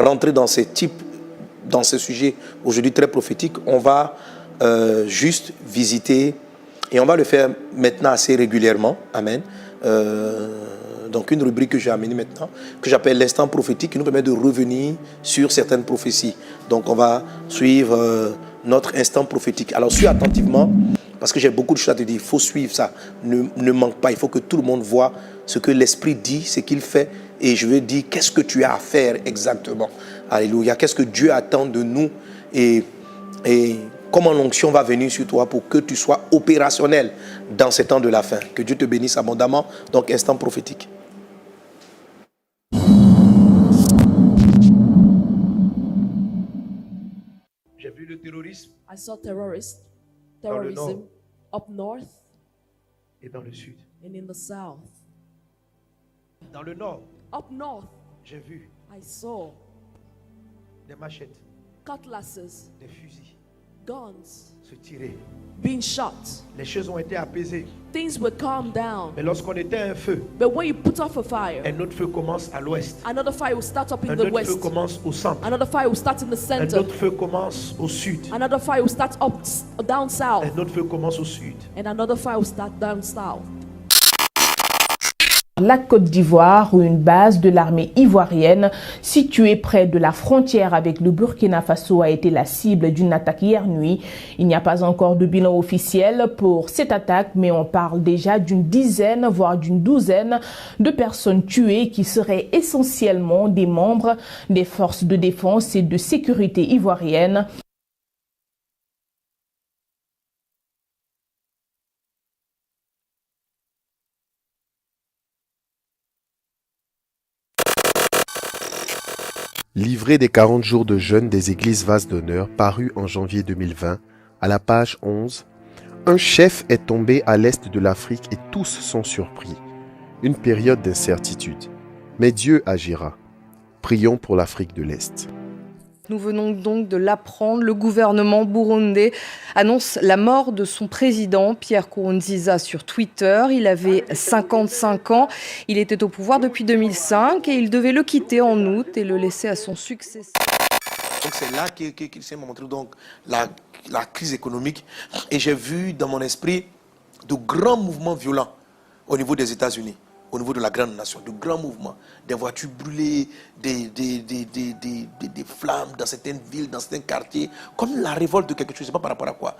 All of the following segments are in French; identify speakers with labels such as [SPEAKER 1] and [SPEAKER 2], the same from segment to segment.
[SPEAKER 1] rentrer dans ces sujets aujourd'hui très prophétiques. On va juste visiter, et on va le faire maintenant assez régulièrement. Amen. Donc une rubrique que j'ai amenée maintenant, que j'appelle l'instant prophétique, qui nous permet de revenir sur certaines prophéties. Donc on va suivre notre instant prophétique. Alors suis attentivement, parce que j'ai beaucoup de choses à te dire. Il faut suivre ça. Ne manque pas. Il faut que tout le monde voit ce que l'Esprit dit, ce qu'il fait. Et je veux dire, qu'est-ce que tu as à faire exactement. Alléluia. Qu'est-ce que Dieu attend de nous et comment l'onction va venir sur toi pour que tu sois opérationnel dans ces temps de la fin. Que Dieu te bénisse abondamment. Donc, instant prophétique. J'ai vu le terrorisme.
[SPEAKER 2] I saw terrorism up north
[SPEAKER 1] Et dans le sud.
[SPEAKER 2] and in the south.
[SPEAKER 1] Dans le nord,
[SPEAKER 2] Up north,
[SPEAKER 1] j'ai vu
[SPEAKER 2] I saw
[SPEAKER 1] des machettes,
[SPEAKER 2] cutlasses,
[SPEAKER 1] des fusils
[SPEAKER 2] guns
[SPEAKER 1] se tirer.
[SPEAKER 2] being shot.
[SPEAKER 1] Les choses ont été apaisées.
[SPEAKER 2] Things would calm down.
[SPEAKER 1] Mais lorsqu'on éteint un feu,
[SPEAKER 2] But when you put off a fire,
[SPEAKER 1] un autre feu commence à l'ouest.
[SPEAKER 2] another fire will start up in
[SPEAKER 1] Un
[SPEAKER 2] the
[SPEAKER 1] autre feu
[SPEAKER 2] west.
[SPEAKER 1] commence au centre.
[SPEAKER 2] Another fire will start in the
[SPEAKER 1] Un
[SPEAKER 2] center.
[SPEAKER 1] autre feu commence au sud.
[SPEAKER 2] Another fire will start down south.
[SPEAKER 1] Un autre feu commence au sud.
[SPEAKER 2] And another fire will start down south.
[SPEAKER 3] La Côte d'Ivoire, où une base de l'armée ivoirienne située près de la frontière avec le Burkina Faso a été la cible d'une attaque hier nuit. Il n'y a pas encore de bilan officiel pour cette attaque, mais on parle déjà d'une dizaine, voire d'une douzaine de personnes tuées qui seraient essentiellement des membres des forces de défense et de sécurité ivoiriennes.
[SPEAKER 4] Livret des 40 jours de jeûne des églises Vase d'honneur paru en janvier 2020, à la page 11, un chef est tombé à l'est de l'Afrique et tous sont surpris. Une période d'incertitude. Mais Dieu agira. Prions pour l'Afrique de l'Est.
[SPEAKER 5] Nous venons donc de l'apprendre. Le gouvernement burundais annonce la mort de son président, Pierre Nkurunziza, sur Twitter. Il avait 55 ans. Il était au pouvoir depuis 2005 et il devait le quitter en août et le laisser à son successeur.
[SPEAKER 1] Donc c'est là qu'il s'est montré donc la crise économique. Et j'ai vu dans mon esprit de grands mouvements violents au niveau des États-Unis, au niveau de la grande nation, de grands mouvements, des voitures brûlées, des flammes dans certaines villes, dans certains quartiers, comme la révolte de quelque chose, je ne sais pas par rapport à quoi.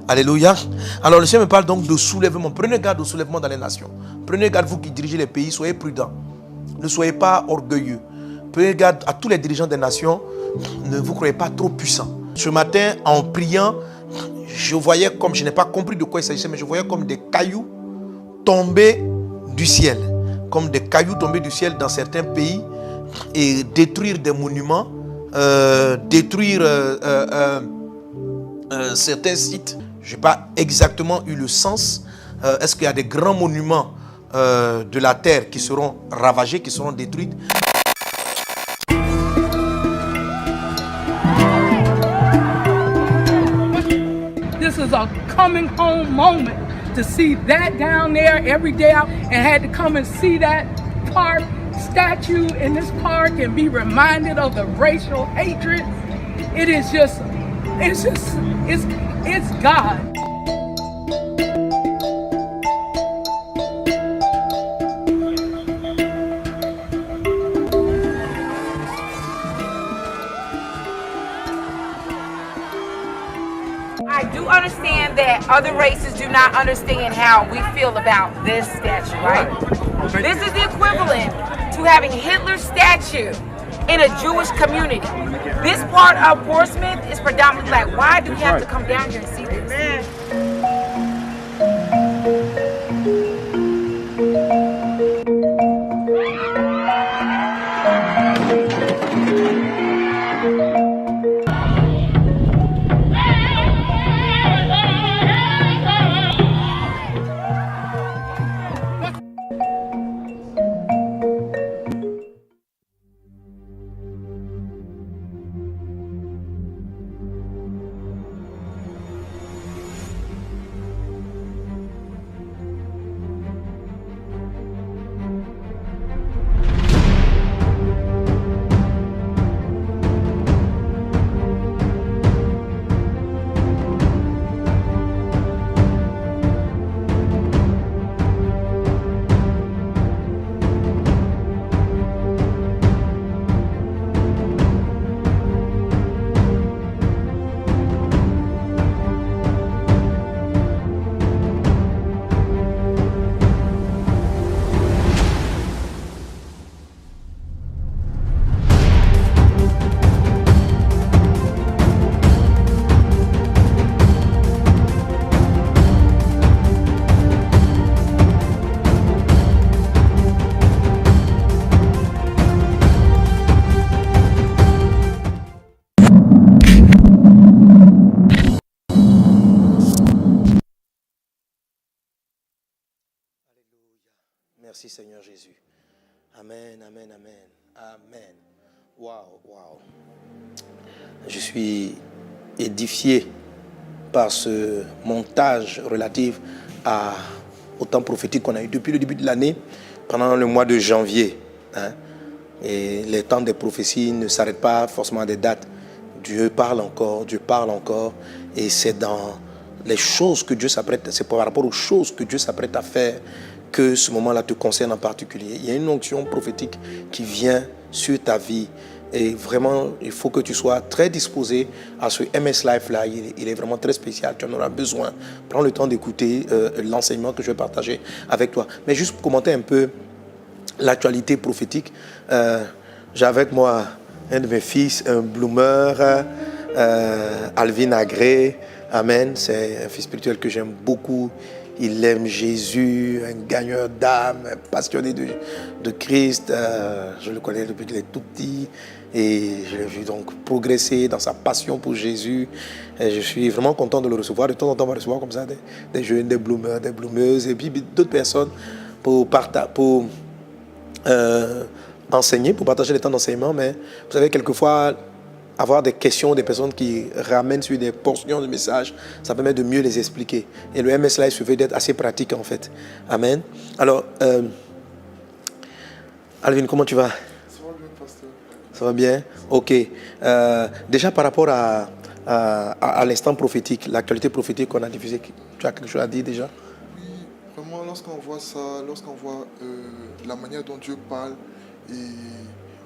[SPEAKER 1] Alléluia. Alors le Seigneur me parle donc de soulèvement. Prenez garde au soulèvement dans les nations. Prenez garde, vous qui dirigez les pays, soyez prudents. Ne soyez pas orgueilleux. Prenez garde à tous les dirigeants des nations. Ne vous croyez pas trop puissants. Ce matin, en priant, je voyais comme, je n'ai pas compris de quoi il s'agissait, mais je voyais comme des cailloux tomber du ciel, comme des cailloux tombés du ciel dans certains pays, et détruire des monuments, détruire certains sites. Je n'ai pas exactement eu le sens. Est-ce qu'il y a des grands monuments de la terre qui seront ravagés, qui seront détruits?
[SPEAKER 6] This is a coming home moment to see that down there every day out and had to come and see that park statue in this park and be reminded of the racial hatred. It is just, it's God.
[SPEAKER 7] I do understand that other races do not understand how we feel about this statue, right? This is the equivalent to having Hitler's statue in a Jewish community. This part of Portsmouth is predominantly black. Why do we have to come down here and see this?
[SPEAKER 1] Merci Seigneur Jésus. Amen, amen, amen, amen. Waouh, waouh. Je suis édifié par ce montage relatif au temps prophétique qu'on a eu depuis le début de l'année, pendant le mois de janvier. Et les temps des prophéties ne s'arrêtent pas forcément à des dates. Dieu parle encore, et c'est dans les choses que Dieu s'apprête, c'est par rapport aux choses que Dieu s'apprête à faire que ce moment-là te concerne en particulier. Il y a une onction prophétique qui vient sur ta vie. Et vraiment, il faut que tu sois très disposé à ce MS Life-là. Il est vraiment très spécial. Tu en auras besoin. Prends le temps d'écouter l'enseignement que je vais partager avec toi. Mais juste pour commenter un peu l'actualité prophétique, j'ai avec moi un de mes fils, un bloomer, Alvin Agré. Amen. C'est un fils spirituel que j'aime beaucoup. Il aime Jésus, un gagneur d'âme, un passionné de Christ. Je le connais depuis qu'il est tout petit et je l'ai vu donc progresser dans sa passion pour Jésus. Et je suis vraiment content de le recevoir. De temps en temps, on va recevoir comme ça des jeunes, des bloomers, des bloomeuses et puis d'autres personnes pour enseigner, pour partager les temps d'enseignement. Mais vous savez, quelquefois, avoir des questions, des personnes qui ramènent sur des portions de messages, ça permet de mieux les expliquer. Et le MS Live se veut d'être assez pratique en fait. Amen. Alors, Alvin, comment tu vas? Ça va bien, pasteur. Ça va bien? Ok. Déjà par rapport à l'instant prophétique, l'actualité prophétique qu'on a diffusée, tu as quelque chose à dire déjà?
[SPEAKER 8] Oui, vraiment, lorsqu'on voit ça, lorsqu'on voit la manière dont Dieu parle et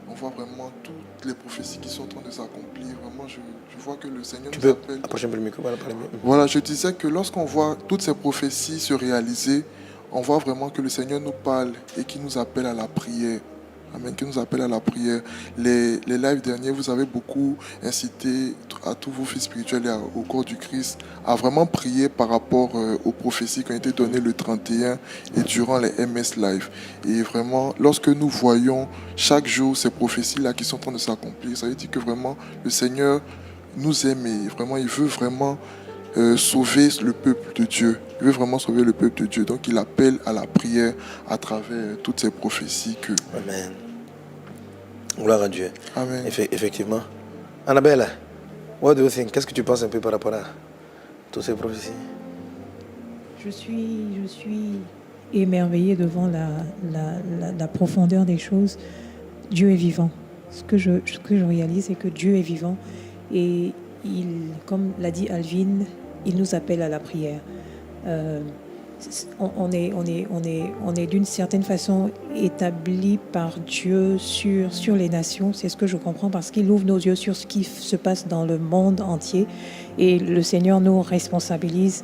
[SPEAKER 8] on voit vraiment toutes les prophéties qui sont en train de s'accomplir. Vraiment, je vois que le Seigneur nous appelle. Tu peux
[SPEAKER 1] approcher un peu le micro, voilà, parler mieux.
[SPEAKER 8] Voilà, je disais que lorsqu'on voit toutes ces prophéties se réaliser, on voit vraiment que le Seigneur nous parle et qu'il nous appelle à la prière. Amen, qui nous appelle à la prière. Les lives derniers, vous avez beaucoup incité à tous vos fils spirituels et au corps du Christ à vraiment prier par rapport aux prophéties qui ont été données le 31 et durant les MS Live. Et vraiment, lorsque nous voyons chaque jour ces prophéties-là qui sont en train de s'accomplir, ça veut dire que vraiment le Seigneur nous aime et vraiment, il veut vraiment sauver le peuple de Dieu. Il veut vraiment sauver le peuple de Dieu. Donc il appelle à la prière à travers toutes ces prophéties que...
[SPEAKER 1] Amen. Gloire à Dieu.
[SPEAKER 8] Amen.
[SPEAKER 1] Effectivement. Annabelle, what do you think? Qu'est-ce que tu penses un peu par rapport à toutes ces prophéties?
[SPEAKER 9] Je suis émerveillée devant la profondeur des choses. Dieu est vivant. Ce que je réalise, c'est que Dieu est vivant. Et comme l'a dit Alvin, il nous appelle à la prière. On est d'une certaine façon établi par Dieu sur les nations. C'est ce que je comprends, parce qu'il ouvre nos yeux sur ce qui se passe dans le monde entier. Et le Seigneur nous responsabilise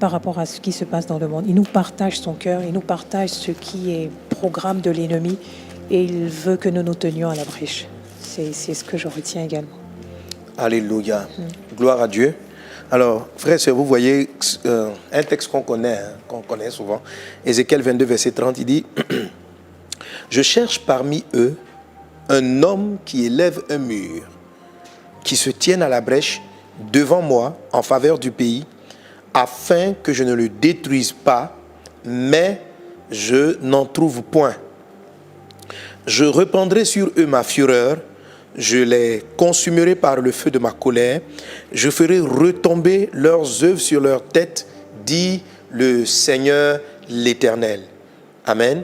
[SPEAKER 9] par rapport à ce qui se passe dans le monde. Il nous partage son cœur, il nous partage ce qui est programme de l'ennemi, et il veut que nous nous tenions à la brèche. C'est ce que je retiens également.
[SPEAKER 1] Alléluia. Gloire à Dieu. Alors, frères et sœurs, vous voyez un texte qu'on connaît souvent. Ézéchiel 22, verset 30, il dit « Je cherche parmi eux un homme qui élève un mur, qui se tienne à la brèche devant moi en faveur du pays, afin que je ne le détruise pas, mais je n'en trouve point. Je répandrai sur eux ma fureur, je les consumerai par le feu de ma colère, je ferai retomber leurs œuvres sur leur tête, dit le Seigneur l'Éternel. » Amen.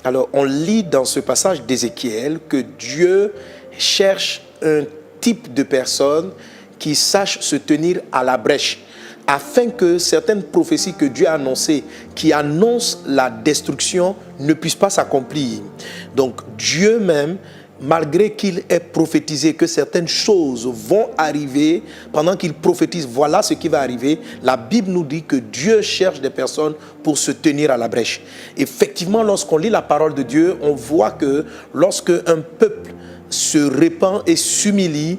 [SPEAKER 1] Alors, on lit dans ce passage d'Ézéchiel que Dieu cherche un type de personne qui sache se tenir à la brèche, afin que certaines prophéties que Dieu a annoncées, qui annoncent la destruction, ne puissent pas s'accomplir. Donc, Dieu même, malgré qu'il ait prophétisé que certaines choses vont arriver, pendant qu'il prophétise, voilà ce qui va arriver, la Bible nous dit que Dieu cherche des personnes pour se tenir à la brèche. Effectivement, lorsqu'on lit la parole de Dieu, on voit que lorsque un peuple se répand et s'humilie,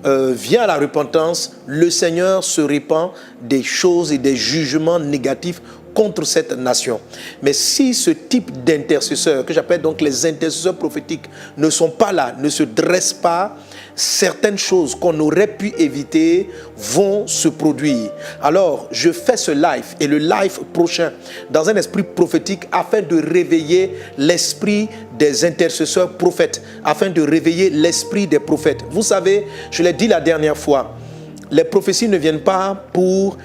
[SPEAKER 1] vient à la repentance, le Seigneur se répand des choses et des jugements négatifs contre cette nation. Mais si ce type d'intercesseurs, que j'appelle donc les intercesseurs prophétiques, ne sont pas là, ne se dressent pas, certaines choses qu'on aurait pu éviter vont se produire. Alors, je fais ce live et le live prochain dans un esprit prophétique afin de réveiller l'esprit des intercesseurs prophètes, afin de réveiller l'esprit des prophètes. Vous savez, je l'ai dit la dernière fois, les prophéties ne viennent pas pour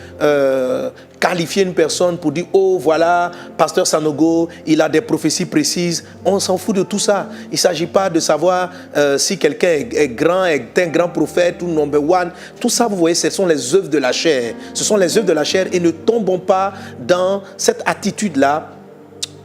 [SPEAKER 1] qualifier une personne, pour dire « Oh, voilà, Pasteur Sanogo, il a des prophéties précises. » On s'en fout de tout ça. Il ne s'agit pas de savoir si quelqu'un est un grand prophète ou number one. Tout ça, vous voyez, ce sont les œuvres de la chair. Ce sont les œuvres de la chair et ne tombons pas dans cette attitude-là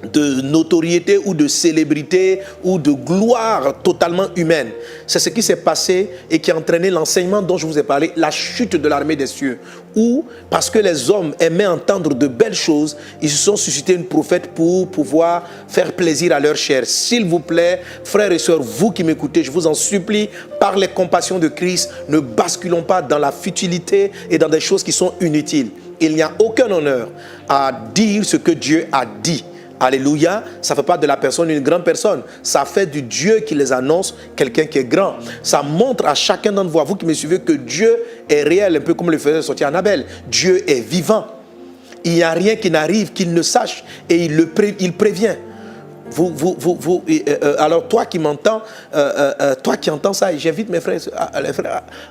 [SPEAKER 1] de notoriété ou de célébrité ou de gloire totalement humaine. C'est ce qui s'est passé et qui a entraîné l'enseignement dont je vous ai parlé, la chute de l'armée des cieux. Où, parce que les hommes aimaient entendre de belles choses, ils se sont suscités une prophète pour pouvoir faire plaisir à leur chair. S'il vous plaît, frères et sœurs, vous qui m'écoutez, je vous en supplie, par les compassions de Christ, ne basculons pas dans la futilité et dans des choses qui sont inutiles. Il n'y a aucun honneur à dire ce que Dieu a dit. Alléluia, ça ne fait pas de la personne une grande personne. Ça fait du Dieu qui les annonce quelqu'un qui est grand. Ça montre à chacun d'entre vous qui me suivez, que Dieu est réel, un peu comme le faisait sortir Annabelle. Dieu est vivant. Il n'y a rien qui n'arrive qu'il ne sache et il prévient. Alors toi qui m'entends, toi qui entends ça, j'invite mes frères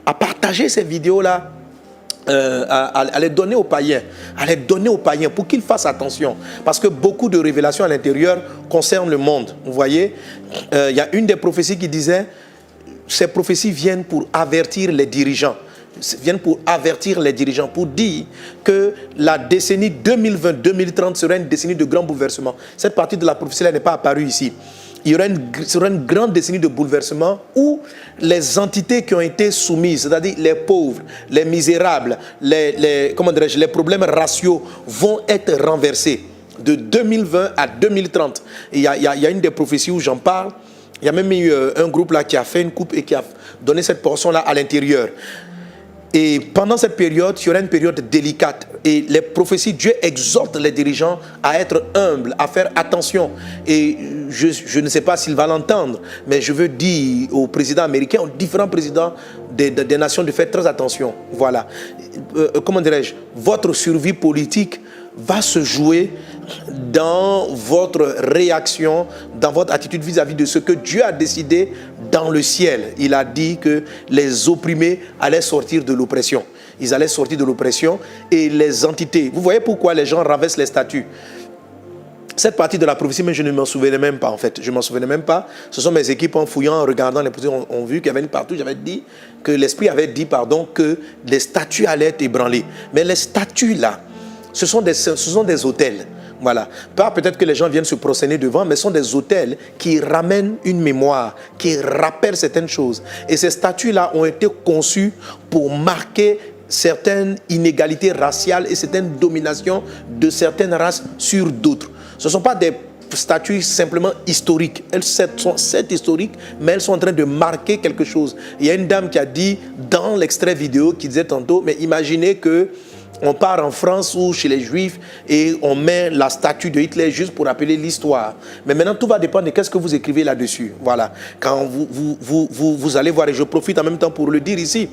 [SPEAKER 1] à partager ces vidéos-là. À les donner aux païens, pour qu'ils fassent attention, parce que beaucoup de révélations à l'intérieur concernent le monde. Vous voyez, il y a une des prophéties qui disait, ces prophéties viennent pour avertir les dirigeants, pour dire que la décennie 2020-2030 sera une décennie de grands bouleversements. Cette partie de la prophétie-là n'est pas apparue ici. Il y aura une grande décennie de bouleversement où les entités qui ont été soumises, c'est-à-dire les pauvres, les misérables, les problèmes raciaux vont être renversés de 2020 à 2030. Il y a une des prophéties où j'en parle. Il y a même eu un groupe là qui a fait une coupe et qui a donné cette portion-là à l'intérieur. Et pendant cette période, il y aura une période délicate. Et les prophéties, Dieu exhorte les dirigeants à être humbles, à faire attention. Et je ne sais pas s'il va l'entendre, mais je veux dire aux présidents américains, aux différents présidents des nations de faire très attention. Voilà. Comment dirais-je? Votre survie politique va se jouer dans votre réaction, dans votre attitude vis-à-vis de ce que Dieu a décidé dans le ciel. Il a dit que les opprimés allaient sortir de l'oppression. Ils allaient sortir de l'oppression et les entités. Vous voyez pourquoi les gens renversent les statues? Cette partie de la prophétie, mais je ne m'en souvenais même pas en fait. Je ne m'en souvenais même pas. Ce sont mes équipes en fouillant, en regardant les prophéties, ont vu qu'il y avait une partout. J'avais dit que l'Esprit avait dit, que les statues allaient être ébranlées. Mais les statues là, ce sont des autels. Voilà. Pas peut-être que les gens viennent se prosterner devant, mais ce sont des autels qui ramènent une mémoire, qui rappellent certaines choses. Et ces statues-là ont été conçues pour marquer certaines inégalités raciales et certaines dominations de certaines races sur d'autres. Ce ne sont pas des statues simplement historiques. Elles sont certes historiques, mais elles sont en train de marquer quelque chose. Il y a une dame qui a dit dans l'extrait vidéo, qui disait tantôt, mais imaginez que on part en France ou chez les Juifs et on met la statue de Hitler juste pour rappeler l'histoire. Mais maintenant, tout va dépendre de qu'est-ce que vous écrivez là-dessus. Voilà. Quand vous allez voir, et je profite en même temps pour le dire ici,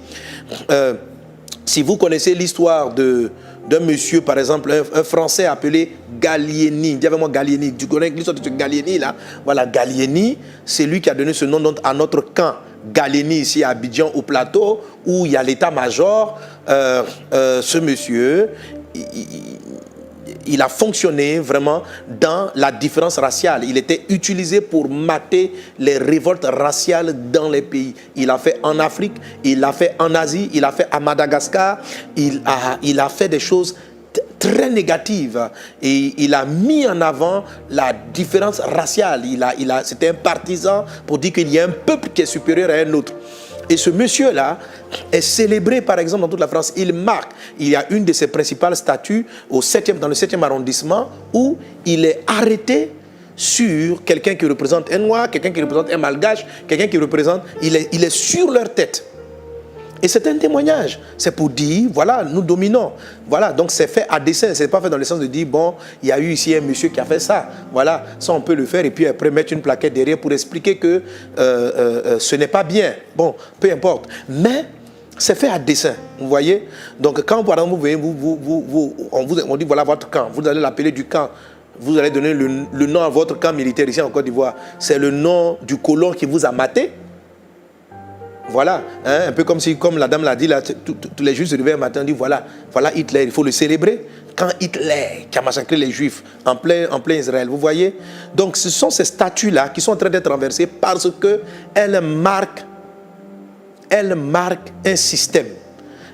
[SPEAKER 1] si vous connaissez l'histoire d'un monsieur, par exemple, un Français appelé Gallieni. Dis avec moi Gallieni. Tu connais l'histoire de ce Gallieni là? Voilà, Gallieni, c'est lui qui a donné ce nom à notre camp. Gallieni ici à Abidjan au plateau où il y a l'état-major. Ce monsieur, il a fonctionné vraiment dans la différence raciale. Il était utilisé pour mater les révoltes raciales dans les pays. Il a fait en Afrique, il l'a fait en Asie, il a fait à Madagascar. Il a fait des choses très négatives et il a mis en avant la différence raciale. C'était un partisan pour dire qu'il y a un peuple qui est supérieur à un autre. Et ce monsieur-là est célébré, par exemple, dans toute la France. Il marque. Il y a une de ses principales statues dans le 7e arrondissement où il est arrêté sur quelqu'un qui représente un noir, quelqu'un qui représente un malgache, quelqu'un qui représente... Il est sur leur tête. Et c'est un témoignage. C'est pour dire, voilà, nous dominons. Voilà, donc c'est fait à dessein. Ce n'est pas fait dans le sens de dire, bon, il y a eu ici un monsieur qui a fait ça. Voilà, ça on peut le faire et puis après mettre une plaquette derrière pour expliquer que ce n'est pas bien. Bon, peu importe. Mais c'est fait à dessein, vous voyez. Donc quand par exemple, vous voyez, on dit, voilà votre camp. Vous allez l'appeler du camp. Vous allez donner le nom à votre camp militaire ici en Côte d'Ivoire. C'est le nom du colon qui vous a maté. Voilà, hein, un peu comme la dame l'a dit, là, tous les Juifs se réveillent un matin et disent voilà Hitler, il faut le célébrer. Quand Hitler qui a massacré les Juifs en plein Israël, vous voyez. Donc ce sont ces statues-là qui sont en train d'être renversées parce qu'elles marquent un système.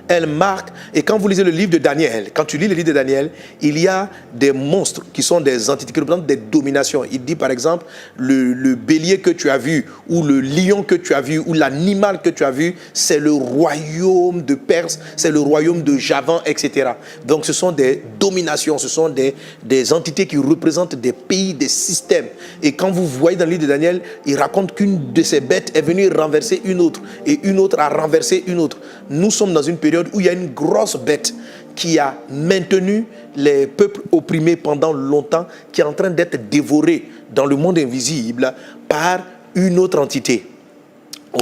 [SPEAKER 1] Elle marque, et quand vous lisez le livre de Daniel, quand tu lis le livre de Daniel, il y a des monstres qui sont des entités qui représentent des dominations. Il dit par exemple, le bélier que tu as vu, ou le lion que tu as vu, ou l'animal que tu as vu, c'est le royaume de Perse, c'est le royaume de Javan, etc. Donc ce sont des dominations, ce sont des entités qui représentent des pays, des systèmes. Et quand vous voyez dans le livre de Daniel, il raconte qu'une de ces bêtes est venue renverser une autre, et une autre a renversé une autre. Nous sommes dans une période où il y a une grosse bête qui a maintenu les peuples opprimés pendant longtemps, qui est en train d'être dévoré dans le monde invisible par une autre entité.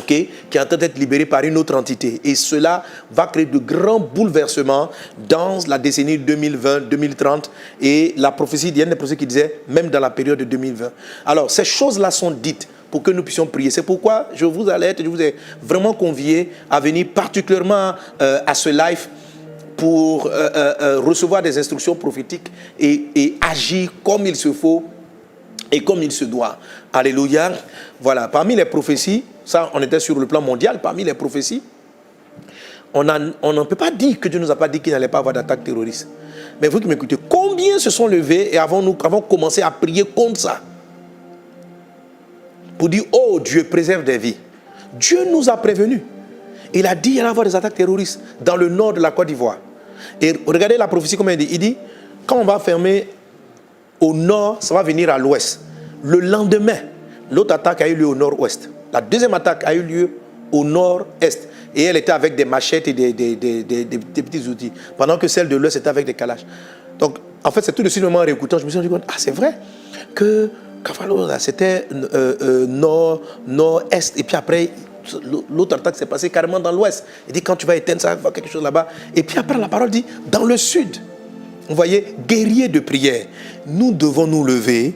[SPEAKER 1] Qui est en train d'être libéré par une autre entité. Et cela va créer de grands bouleversements dans la décennie 2020-2030. Et la prophétie, il y a une prophétie qui disait, même dans la période de 2020. Alors, ces choses-là sont dites pour que nous puissions prier. C'est pourquoi je vous alerte, je vous ai vraiment convié à venir particulièrement à ce live pour recevoir des instructions prophétiques et agir comme il se faut et comme il se doit. Alléluia. Voilà, parmi les prophéties, ça on était sur le plan mondial, parmi les prophéties, on ne peut pas dire que Dieu ne nous a pas dit qu'il n'allait pas avoir d'attaque terroriste. Mais vous qui m'écoutez, combien se sont levés et avons commencé à prier contre ça? Pour dire, oh Dieu, préserve des vies. Dieu nous a prévenus. Il a dit qu'il y allait avoir des attaques terroristes dans le nord de la Côte d'Ivoire. Et regardez la prophétie comme elle dit. Il dit, quand on va fermer au nord, ça va venir à l'ouest. Le lendemain, L'autre attaque a eu lieu au nord-ouest. La deuxième attaque a eu lieu au nord-est. Et elle était avec des machettes et des petits outils. Pendant que celle de l'ouest était avec des calaches. Donc, en fait, c'est tout de suite, en réécoutant, je me suis rendu compte, ah, c'est vrai que Cavallo, c'était nord-est. Et puis après, l'autre attaque s'est passée carrément dans l'ouest. Il dit, quand tu vas éteindre ça, il va y avoir quelque chose là-bas. Et puis après, la parole dit, dans le sud. Vous voyez, guerriers de prière. Nous devons nous lever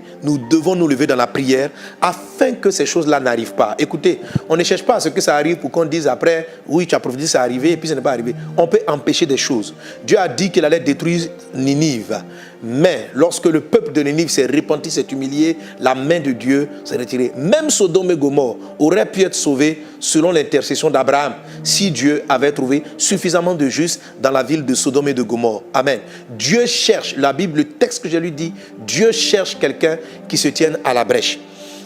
[SPEAKER 1] dans la prière afin que ces choses-là n'arrivent pas. Écoutez, on ne cherche pas à ce que ça arrive pour qu'on dise après, oui, tu as prophétisé, ça arrivé, et puis ça n'est pas arrivé. On peut empêcher des choses. Dieu a dit qu'il allait détruire Ninive. Mais lorsque le peuple de Ninive s'est repenti, s'est humilié, la main de Dieu s'est retirée. Même Sodome et Gomorrhe auraient pu être sauvés selon l'intercession d'Abraham, si Dieu avait trouvé suffisamment de justes dans la ville de Sodome et de Gomorrhe. Amen. Dieu cherche, la Bible, le texte que je lui dis, Dieu cherche quelqu'un qui se tienne à la brèche.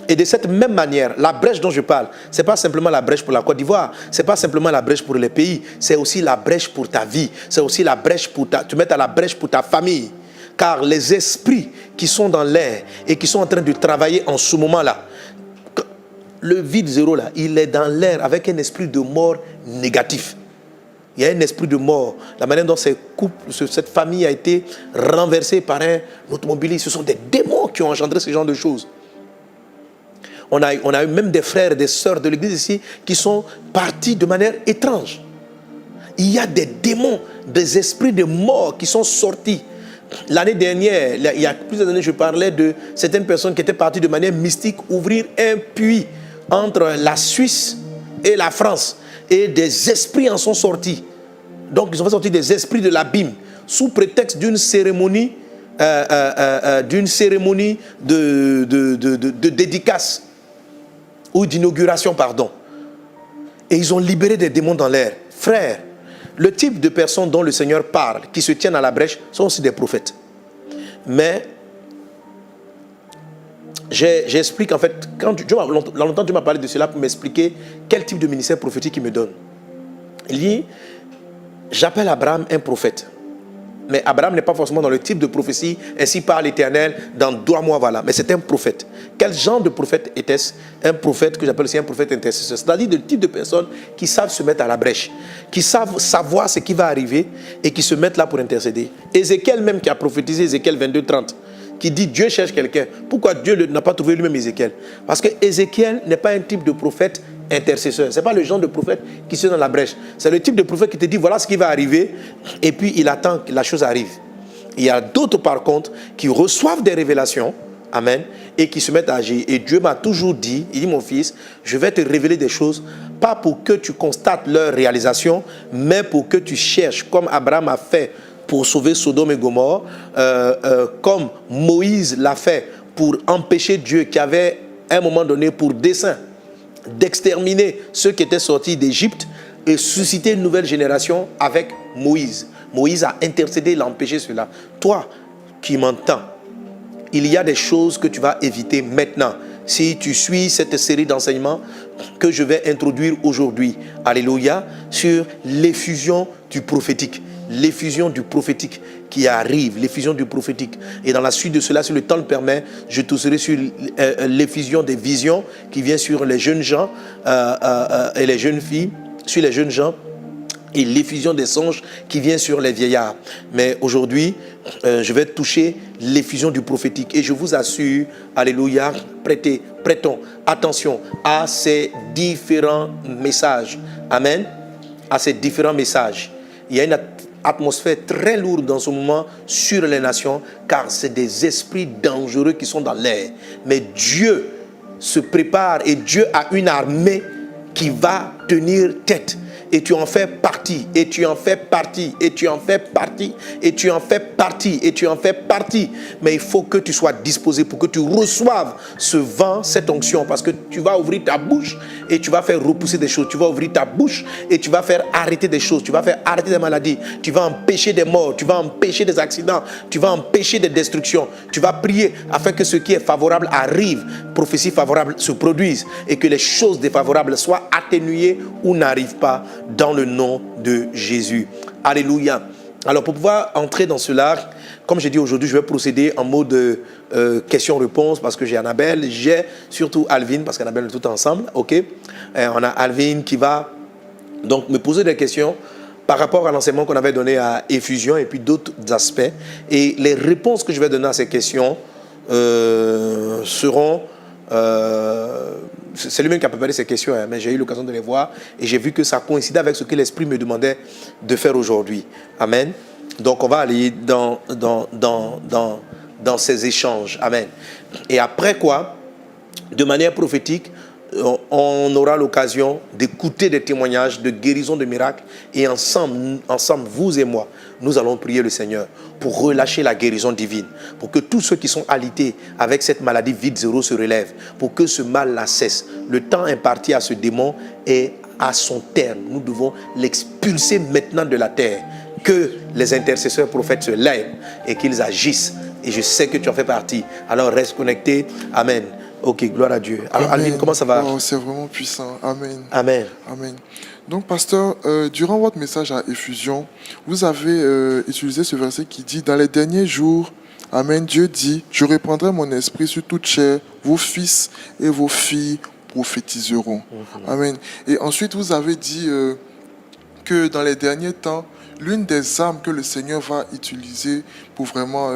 [SPEAKER 1] Et de cette même manière, la brèche dont je parle, ce n'est pas simplement la brèche pour la Côte d'Ivoire, ce n'est pas simplement la brèche pour les pays, c'est aussi la brèche pour ta vie, c'est aussi la brèche pour tu mets à la brèche pour ta famille. Car les esprits qui sont dans l'air et qui sont en train de travailler en ce moment-là, le vide zéro là, il est dans l'air avec un esprit de mort négatif. Il y a un esprit de mort. La manière dont cette famille a été renversée par un automobiliste, ce sont des démons qui ont engendré ce genre de choses. On a eu même des frères et des sœurs de l'église ici qui sont partis de manière étrange. Il y a des démons, des esprits de mort qui sont sortis. L'année dernière, il y a plusieurs années, je parlais de certaines personnes qui étaient parties de manière mystique ouvrir un puits entre la Suisse et la France. Et des esprits en sont sortis. Donc, ils ont fait sortir des esprits de l'abîme sous prétexte d'une cérémonie, de dédicace ou d'inauguration, pardon. Et ils ont libéré des démons dans l'air. Frères, le type de personnes dont le Seigneur parle, qui se tiennent à la brèche, sont aussi des prophètes. Mais j'explique en fait, longtemps Dieu m'a parlé de cela pour m'expliquer quel type de ministère prophétique il me donne. Il dit, j'appelle Abraham un prophète. Mais Abraham n'est pas forcément dans le type de prophétie, ainsi par l'Éternel, dans 2 mois, voilà. Mais c'est un prophète. Quel genre de prophète était-ce? Un prophète que j'appelle aussi un prophète intercesseur. C'est-à-dire le type de personnes qui savent se mettre à la brèche, qui savent savoir ce qui va arriver et qui se mettent là pour intercéder. Ézéchiel même qui a prophétisé, Ézéchiel 22-30, qui dit Dieu cherche quelqu'un. Pourquoi Dieu n'a pas trouvé lui-même Ézéchiel? Parce que Ézéchiel n'est pas un type de prophète intercesseur. Ce n'est pas le genre de prophète qui se dans la brèche. C'est le type de prophète qui te dit voilà ce qui va arriver et puis il attend que la chose arrive. Il y a d'autres par contre qui reçoivent des révélations, amen, et qui se mettent à agir. Et Dieu m'a toujours dit, il dit mon fils, je vais te révéler des choses, pas pour que tu constates leur réalisation, mais pour que tu cherches, comme Abraham a fait pour sauver Sodome et Gomorrhe, comme Moïse l'a fait pour empêcher Dieu qui avait à un moment donné pour dessein d'exterminer ceux qui étaient sortis d'Égypte et susciter une nouvelle génération avec Moïse. Moïse a intercédé, il a empêché cela. Toi qui m'entends, il y a des choses que tu vas éviter maintenant. Si tu suis cette série d'enseignements que je vais introduire aujourd'hui, alléluia, sur l'effusion du prophétique. L'effusion du prophétique qui arrive, l'effusion du prophétique. Et dans la suite de cela, si le temps le permet, je tousserai sur l'effusion des visions qui vient sur les jeunes gens et les jeunes filles, sur les jeunes gens, et l'effusion des songes qui vient sur les vieillards. Mais aujourd'hui, je vais toucher l'effusion du prophétique. Et je vous assure, alléluia, prêtons attention à ces différents messages. Amen. À ces différents messages. Il y a une atmosphère très lourde dans ce moment sur les nations, car c'est des esprits dangereux qui sont dans l'air. Mais Dieu se prépare et Dieu a une armée qui va tenir tête. Et tu en fais partie, et tu en fais partie, et tu en fais partie, et tu en fais partie, et tu en fais partie. Mais il faut que tu sois disposé pour que tu reçoives ce vent, cette onction, parce que tu vas ouvrir ta bouche et tu vas faire repousser des choses. Tu vas ouvrir ta bouche et tu vas faire arrêter des choses. Tu vas faire arrêter des maladies. Tu vas empêcher des morts. Tu vas empêcher des accidents. Tu vas empêcher des destructions. Tu vas prier afin que ce qui est favorable arrive, prophéties favorables se produisent et que les choses défavorables soient atténuées ou n'arrivent pas dans le nom de Jésus. Alléluia. Alors, pour pouvoir entrer dans cela, comme j'ai dit aujourd'hui, je vais procéder en mode question-réponse parce que j'ai Annabelle, j'ai surtout Alvin parce qu'Annabelle est tout ensemble, ok? On a Alvin qui va donc me poser des questions par rapport à l'enseignement qu'on avait donné à Effusion et puis d'autres aspects. Et les réponses que je vais donner à ces questions seront... c'est lui-même qui a préparé ces questions, hein, mais j'ai eu l'occasion de les voir et j'ai vu que ça coïncidait avec ce que l'Esprit me demandait de faire aujourd'hui. Amen. Donc on va aller dans ces échanges. Amen. Et après quoi, de manière prophétique, on aura l'occasion d'écouter des témoignages de guérison, de miracles. Et ensemble, vous et moi, nous allons prier le Seigneur pour relâcher la guérison divine. Pour que tous ceux qui sont alités avec cette maladie vide zéro se relèvent. Pour que ce mal la cesse. Le temps imparti à ce démon est à son terme. Nous devons l'expulser maintenant de la terre. Que les intercesseurs prophètes se lèvent et qu'ils agissent. Et je sais que tu en fais partie. Alors reste connecté. Amen. Ok, gloire à Dieu. Alors Alvin, comment ça va?
[SPEAKER 8] Oh, c'est vraiment puissant. Amen.
[SPEAKER 1] Amen.
[SPEAKER 8] Amen. Donc, pasteur, durant votre message à Effusion, vous avez utilisé ce verset qui dit « Dans les derniers jours, Amen, Dieu dit, je répandrai mon esprit sur toute chair, vos fils et vos filles prophétiseront. » Amen. Et ensuite, vous avez dit que dans les derniers temps, l'une des armes que le Seigneur va utiliser pour vraiment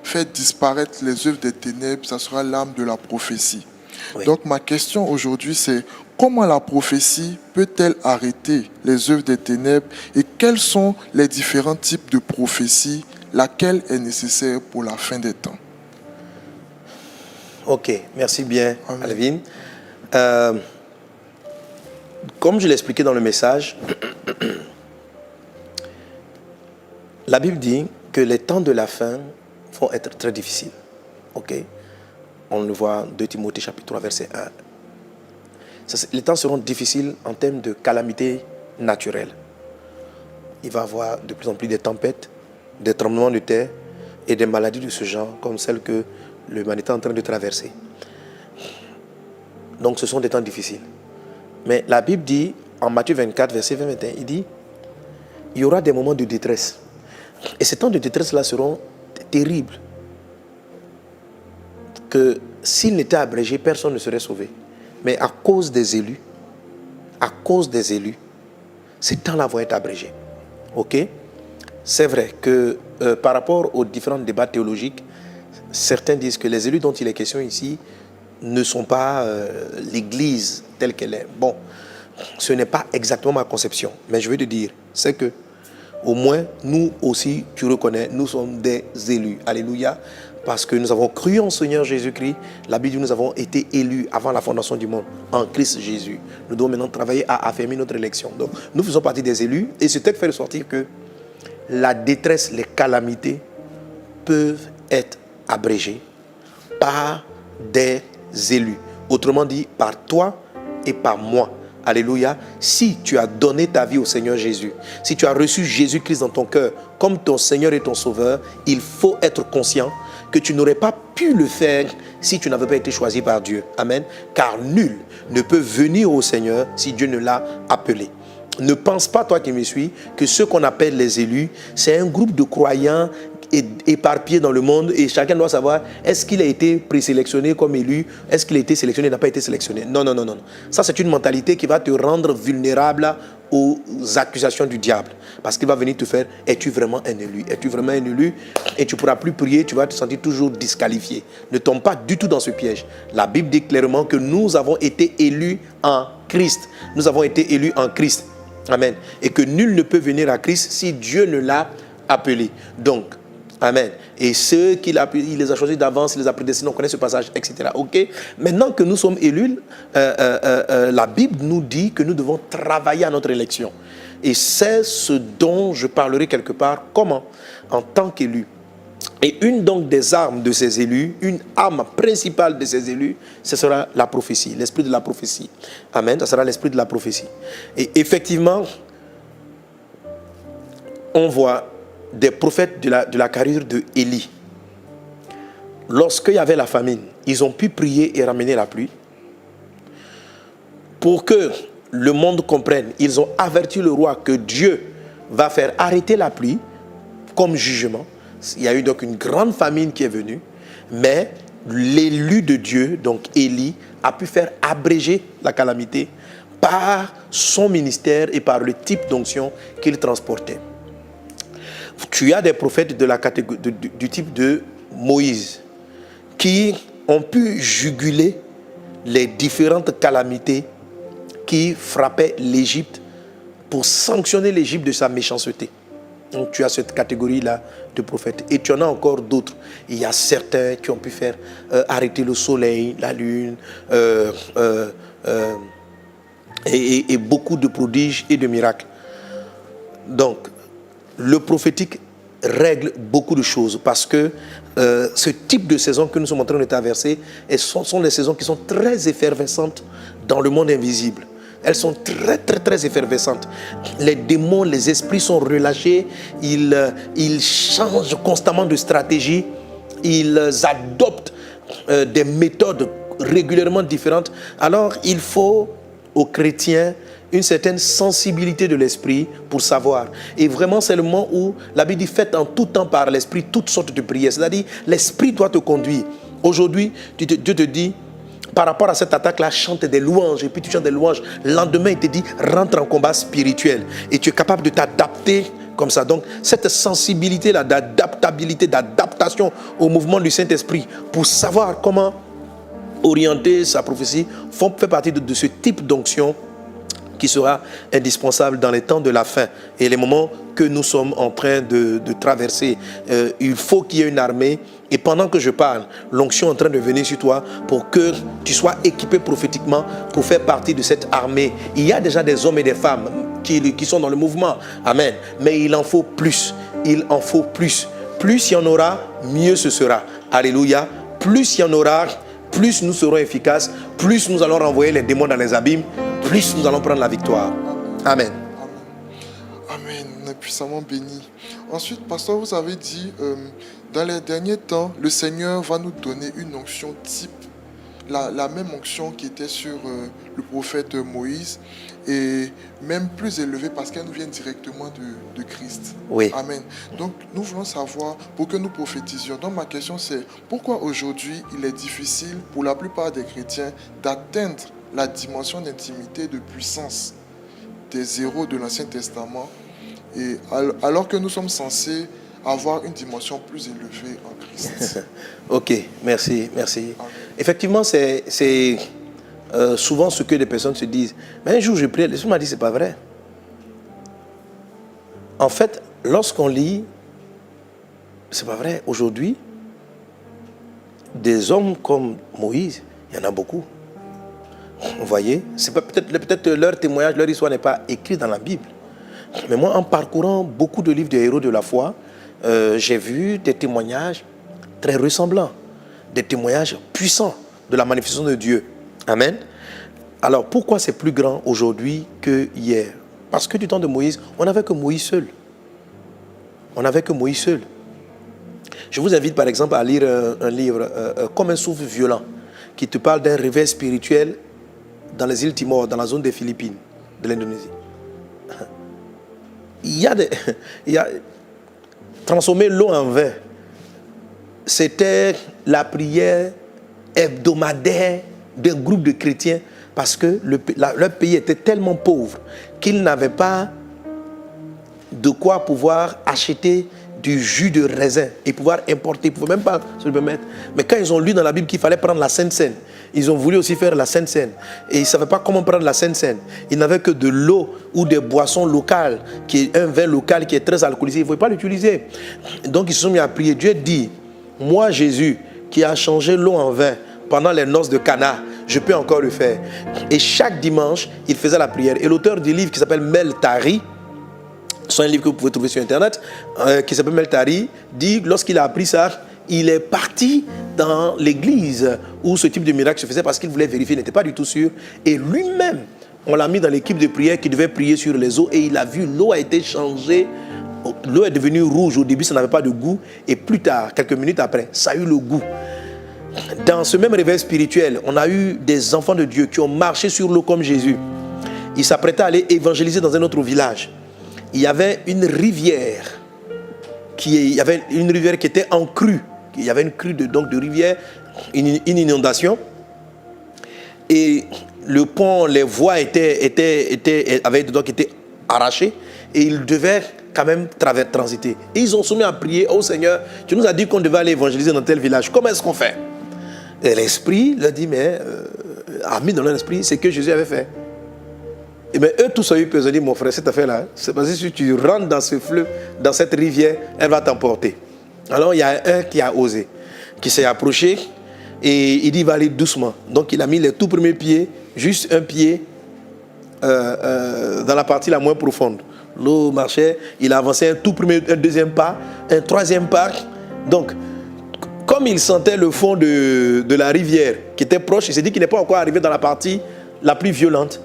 [SPEAKER 8] faire disparaître les œuvres des ténèbres, ça sera l'arme de la prophétie. Oui. Donc ma question aujourd'hui, c'est comment la prophétie peut-elle arrêter les œuvres des ténèbres et quels sont les différents types de prophéties, laquelle est nécessaire pour la fin des temps?
[SPEAKER 1] Ok, merci bien, Alvin. Comme je l'ai expliqué dans le message, la Bible dit que les temps de la fin vont être très difficiles. Ok? On le voit 2 Timothée chapitre 3 verset 1. Les temps seront difficiles en termes de calamités naturelles. Il va y avoir de plus en plus de tempêtes, des tremblements de terre et des maladies de ce genre comme celles que l'humanité est en train de traverser. Donc ce sont des temps difficiles. Mais la Bible dit, en Matthieu 24, verset 20-21, il dit, il y aura des moments de détresse. Et ces temps de détresse-là seront terribles. Que s'ils n'étaient abrégés, personne ne serait sauvé. Mais à cause des élus, ces temps-là vont être abrégés. Ok? C'est vrai que par rapport aux différents débats théologiques, certains disent que les élus dont il est question ici ne sont pas l'Église telle qu'elle est. Bon, ce n'est pas exactement ma conception, mais je veux te dire, c'est que au moins, nous aussi, tu reconnais, nous sommes des élus. Alléluia. Parce que nous avons cru en Seigneur Jésus-Christ. La Bible dit que nous avons été élus avant la fondation du monde, en Christ Jésus. Nous devons maintenant travailler à affermir notre élection. Donc, nous faisons partie des élus. Et ce texte fait ressortir que la détresse, les calamités peuvent être abrégées par des élus. Autrement dit, par toi et par moi. Alléluia. Si tu as donné ta vie au Seigneur Jésus, si tu as reçu Jésus-Christ dans ton cœur comme ton Seigneur et ton Sauveur, il faut être conscient que tu n'aurais pas pu le faire si tu n'avais pas été choisi par Dieu. Amen. Car nul ne peut venir au Seigneur si Dieu ne l'a appelé. Ne pense pas, toi qui me suis, que ceux qu'on appelle les élus, c'est un groupe de croyants éparpillés dans le monde et chacun doit savoir est-ce qu'il a été présélectionné comme élu, est-ce qu'il a été sélectionné, n'a pas été sélectionné. Non. Ça, c'est une mentalité qui va te rendre vulnérable aux accusations du diable. Parce qu'il va venir te faire, es-tu vraiment un élu? Es-tu vraiment un élu? Et tu ne pourras plus prier, tu vas te sentir toujours disqualifié. Ne tombe pas du tout dans ce piège. La Bible dit clairement que nous avons été élus en Christ. Nous avons été élus en Christ. Amen. Et que nul ne peut venir à Christ si Dieu ne l'a appelé. Donc, amen. Et ceux qu'il les a choisis d'avance, il les a prédestinés, on connaît ce passage, etc. Ok. Maintenant que nous sommes élus, la Bible nous dit que nous devons travailler à notre élection. Et c'est ce dont je parlerai quelque part. Comment? En tant qu'élu. Et une donc des armes de ces élus, une arme principale de ces élus, ce sera la prophétie, l'esprit de la prophétie. Amen. Ce sera l'esprit de la prophétie. Et effectivement, on voit des prophètes de la carrure de Élie. Lorsqu'il y avait la famine, ils ont pu prier et ramener la pluie. Pour que le monde comprenne, ils ont averti le roi que Dieu va faire arrêter la pluie comme jugement. Il y a eu donc une grande famine qui est venue, mais l'élu de Dieu, donc Élie, a pu faire abréger la calamité par son ministère et par le type d'onction qu'il transportait. Tu as des prophètes de la catégorie, du type de Moïse qui ont pu juguler les différentes calamités qui frappaient l'Égypte pour sanctionner l'Égypte de sa méchanceté. Donc tu as cette catégorie-là de prophètes. Et tu en as encore d'autres. Il y a certains qui ont pu faire arrêter le soleil, la lune, et beaucoup de prodiges et de miracles. Donc, le prophétique règle beaucoup de choses parce que ce type de saison que nous sommes en train de traverser sont des saisons qui sont très effervescentes dans le monde invisible. Elles sont très effervescentes. Les démons, les esprits sont relâchés, ils changent constamment de stratégie, ils adoptent des méthodes régulièrement différentes. Alors, il faut aux chrétiens une certaine sensibilité de l'esprit pour savoir. Et vraiment, c'est le moment où la Bible dit « faites en tout temps par l'esprit toutes sortes de prières ». C'est-à-dire, l'esprit doit te conduire. Aujourd'hui, Dieu te dit, par rapport à cette attaque-là, chante des louanges. Et puis tu chantes des louanges. Le lendemain, il te dit, rentre en combat spirituel. Et tu es capable de t'adapter comme ça. Donc, cette sensibilité-là d'adaptabilité, d'adaptation au mouvement du Saint-Esprit pour savoir comment orienter sa prophétie fait partie de ce type d'onction qui sera indispensable dans les temps de la fin et les moments que nous sommes en train de traverser. Il faut qu'il y ait une armée et pendant que je parle, l'onction est en train de venir sur toi pour que tu sois équipé prophétiquement pour faire partie de cette armée. Il y a déjà des hommes et des femmes qui sont dans le mouvement. Amen. Mais il en faut plus. Il en faut plus. Plus il y en aura, mieux ce sera. Alléluia. Plus il y en aura, plus nous serons efficaces, plus nous allons renvoyer les démons dans les abîmes, plus nous allons prendre la victoire. Amen.
[SPEAKER 8] Amen. On est puissamment bénis. Ensuite, pasteur, vous avez dit, dans les derniers temps, le Seigneur va nous donner une onction type, la même onction qui était sur le prophète Moïse, et même plus élevée parce qu'elle nous vient directement de Christ.
[SPEAKER 1] Oui.
[SPEAKER 8] Amen. Donc, nous voulons savoir, pour que nous prophétisions. Donc, ma question c'est, pourquoi aujourd'hui il est difficile pour la plupart des chrétiens d'atteindre la dimension d'intimité, de puissance des héros de l'Ancien Testament, et alors que nous sommes censés avoir une dimension plus élevée en Christ.
[SPEAKER 1] Ok, merci. Effectivement, c'est souvent ce que les personnes se disent. Mais un jour, je priais, l'Esprit m'a dit, c'est pas vrai. En fait, lorsqu'on lit, c'est pas vrai. Aujourd'hui, des hommes comme Moïse, il y en a beaucoup. Vous voyez, c'est peut-être leur témoignage, leur histoire n'est pas écrite dans la Bible. Mais moi, en parcourant beaucoup de livres des héros de la foi, j'ai vu des témoignages très ressemblants, des témoignages puissants de la manifestation de Dieu. Amen. Alors, pourquoi c'est plus grand aujourd'hui que hier? Parce que du temps de Moïse, on n'avait que Moïse seul. Je vous invite par exemple à lire un livre comme un souffle violent qui te parle d'un réveil spirituel dans les îles Timor, dans la zone des Philippines, de l'Indonésie. Il y a transformer l'eau en vin. C'était la prière hebdomadaire d'un groupe de chrétiens parce que leur pays était tellement pauvre qu'ils n'avaient pas de quoi pouvoir acheter du jus de raisin et pouvoir importer. Ils ne pouvaient même pas se le permettre. Mais quand ils ont lu dans la Bible qu'il fallait prendre la Sainte Seine, ils ont voulu aussi faire la Sainte Seine. Et ils ne savaient pas comment prendre la Sainte Seine. Ils n'avaient que de l'eau ou des boissons locales, qui est un vin local qui est très alcoolisé. Ils ne pouvaient pas l'utiliser. Donc ils se sont mis à prier. Dieu dit, moi Jésus, qui a changé l'eau en vin pendant les noces de Cana, je peux encore le faire. Et chaque dimanche, il faisait la prière. Et l'auteur du livre qui s'appelle Mel Tari, c'est un livre que vous pouvez trouver sur Internet, qui s'appelle Mel Tari, dit, lorsqu'il a appris ça, il est parti dans l'église où ce type de miracle se faisait parce qu'il voulait vérifier, il n'était pas du tout sûr. Et lui-même, on l'a mis dans l'équipe de prière qui devait prier sur les eaux et il a vu, l'eau a été changée, l'eau est devenue rouge. Au début, ça n'avait pas de goût et plus tard, quelques minutes après, ça a eu le goût. Dans ce même réveil spirituel, on a eu des enfants de Dieu qui ont marché sur l'eau comme Jésus. Ils s'apprêtaient à aller évangéliser dans un autre village. Il y avait une rivière il y avait une rivière qui était en crue. Il y avait une crue de rivière, une inondation. Et le pont, les voies avaient donc été arrachées et ils devaient quand même transiter. Et ils ont soumis à prier, oh Seigneur, tu nous as dit qu'on devait aller évangéliser dans tel village. Comment est-ce qu'on fait? Et l'Esprit leur dit, mais a mis dans leur esprit ce que Jésus avait fait. Et bien eux tous ont eu peur, ils ont dit, mon frère, cette affaire-là, c'est parce que si tu rentres dans ce fleuve, dans cette rivière, elle va t'emporter. Alors il y a un qui a osé, qui s'est approché et il dit, il va aller doucement. Donc il a mis les tout premiers pieds, juste un pied dans la partie la moins profonde. L'eau marchait, il a avancé un deuxième pas, un troisième pas. Donc, comme il sentait le fond de la rivière qui était proche, il s'est dit qu'il n'est pas encore arrivé dans la partie la plus violente.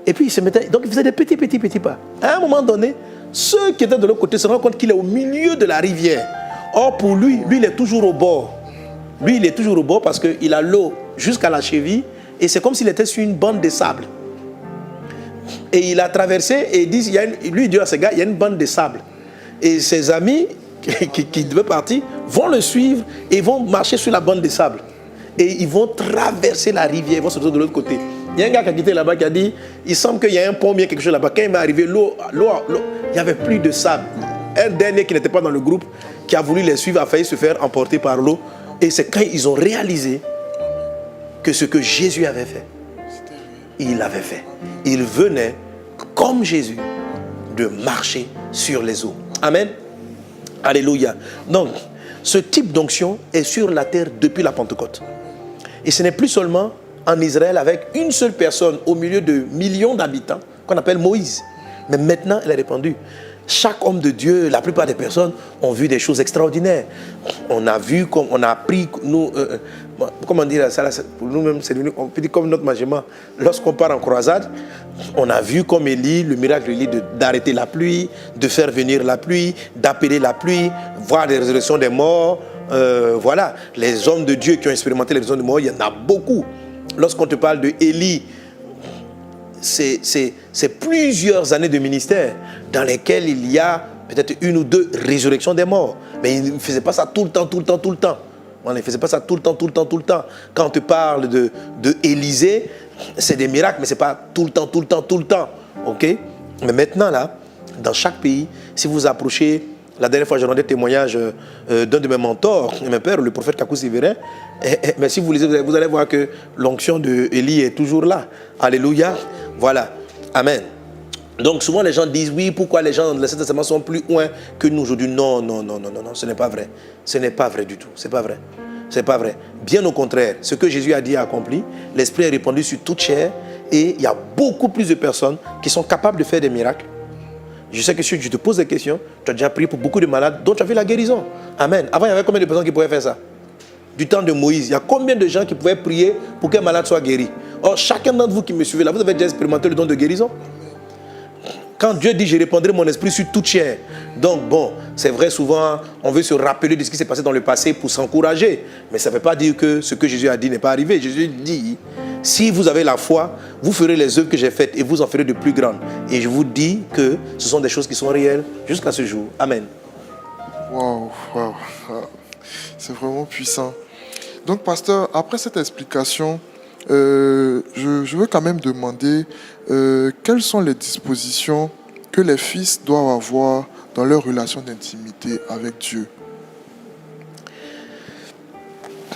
[SPEAKER 1] Et puis il se mettait, donc il faisait des petits pas. À un moment donné, ceux qui étaient de l'autre côté se rendent compte qu'il est au milieu de la rivière. Or pour lui, il est toujours au bord. Lui, il est toujours au bord parce qu'il a l'eau jusqu'à la cheville et c'est comme s'il était sur une bande de sable. Et il a traversé et lui dit à ce gars, il y a une bande de sable. Et ses amis qui devaient partir vont le suivre et vont marcher sur la bande de sable. Et ils vont traverser la rivière, ils vont se retrouver de l'autre côté. Il y a un gars qui a quitté là-bas qui a dit, il semble qu'il y a un pont bien quelque chose là-bas. Quand il m'est arrivé, l'eau, il n'y avait plus de sable. Un dernier qui n'était pas dans le groupe, qui a voulu les suivre, a failli se faire emporter par l'eau. Et c'est quand ils ont réalisé que ce que Jésus avait fait, il l'avait fait. Il venait, comme Jésus, de marcher sur les eaux. Amen. Alléluia. Donc, ce type d'onction est sur la terre depuis la Pentecôte. Et ce n'est plus seulement en Israël avec une seule personne au milieu de millions d'habitants qu'on appelle Moïse. Mais maintenant, elle est répandue. Chaque homme de Dieu, la plupart des personnes ont vu des choses extraordinaires. On a vu, on a appris, nous, comment dire ça, pour nous-mêmes, c'est devenu, on peut dire comme notre magement. Lorsqu'on part en croisade, on a vu comme Élie, le miracle d'Élie d'arrêter la pluie, de faire venir la pluie, d'appeler la pluie, voir des résurrections des morts. Voilà, les hommes de Dieu qui ont expérimenté les résurrections des morts, il y en a beaucoup. Lorsqu'on te parle de Élie, c'est plusieurs années de ministère dans lesquelles il y a peut-être une ou deux résurrections des morts. Mais il ne faisait pas ça tout le temps. Il ne faisait pas ça tout le temps. Quand on te parle de Élisée, c'est des miracles, mais ce n'est pas tout le temps. Ok? Mais maintenant, là, dans chaque pays, si vous approchez, la dernière fois, j'ai rendu témoignage d'un de mes mentors, mon père, le prophète Kakou Sévérin. Mais si vous lisez, vous allez voir que l'onction d'Élie est toujours là. Alléluia. Voilà. Amen. Donc souvent les gens disent oui, pourquoi les gens dans l'Ancien Testament sont plus loin que nous aujourd'hui? Non, ce n'est pas vrai. Ce n'est pas vrai du tout. C'est pas vrai. Bien au contraire, ce que Jésus a dit a accompli. L'Esprit est répandu sur toute chair et il y a beaucoup plus de personnes qui sont capables de faire des miracles. Je sais que si je te pose des questions, tu as déjà prié pour beaucoup de malades dont tu as vu la guérison. Amen. Avant, il y avait combien de personnes qui pouvaient faire ça? Du temps de Moïse, il y a combien de gens qui pouvaient prier pour qu'un malade soit guéri? Or, chacun d'entre vous qui me suivez là, vous avez déjà expérimenté le don de guérison? Quand Dieu dit, je répandrai mon esprit sur toute chair. Donc, bon, c'est vrai, souvent, on veut se rappeler de ce qui s'est passé dans le passé pour s'encourager. Mais ça ne veut pas dire que ce que Jésus a dit n'est pas arrivé. Jésus dit, si vous avez la foi, vous ferez les œuvres que j'ai faites et vous en ferez de plus grandes. Et je vous dis que ce sont des choses qui sont réelles jusqu'à ce jour. Amen.
[SPEAKER 8] Waouh. C'est vraiment puissant. Donc, pasteur, après cette explication, je veux quand même demander quelles sont les dispositions que les fils doivent avoir dans leur relation d'intimité avec Dieu.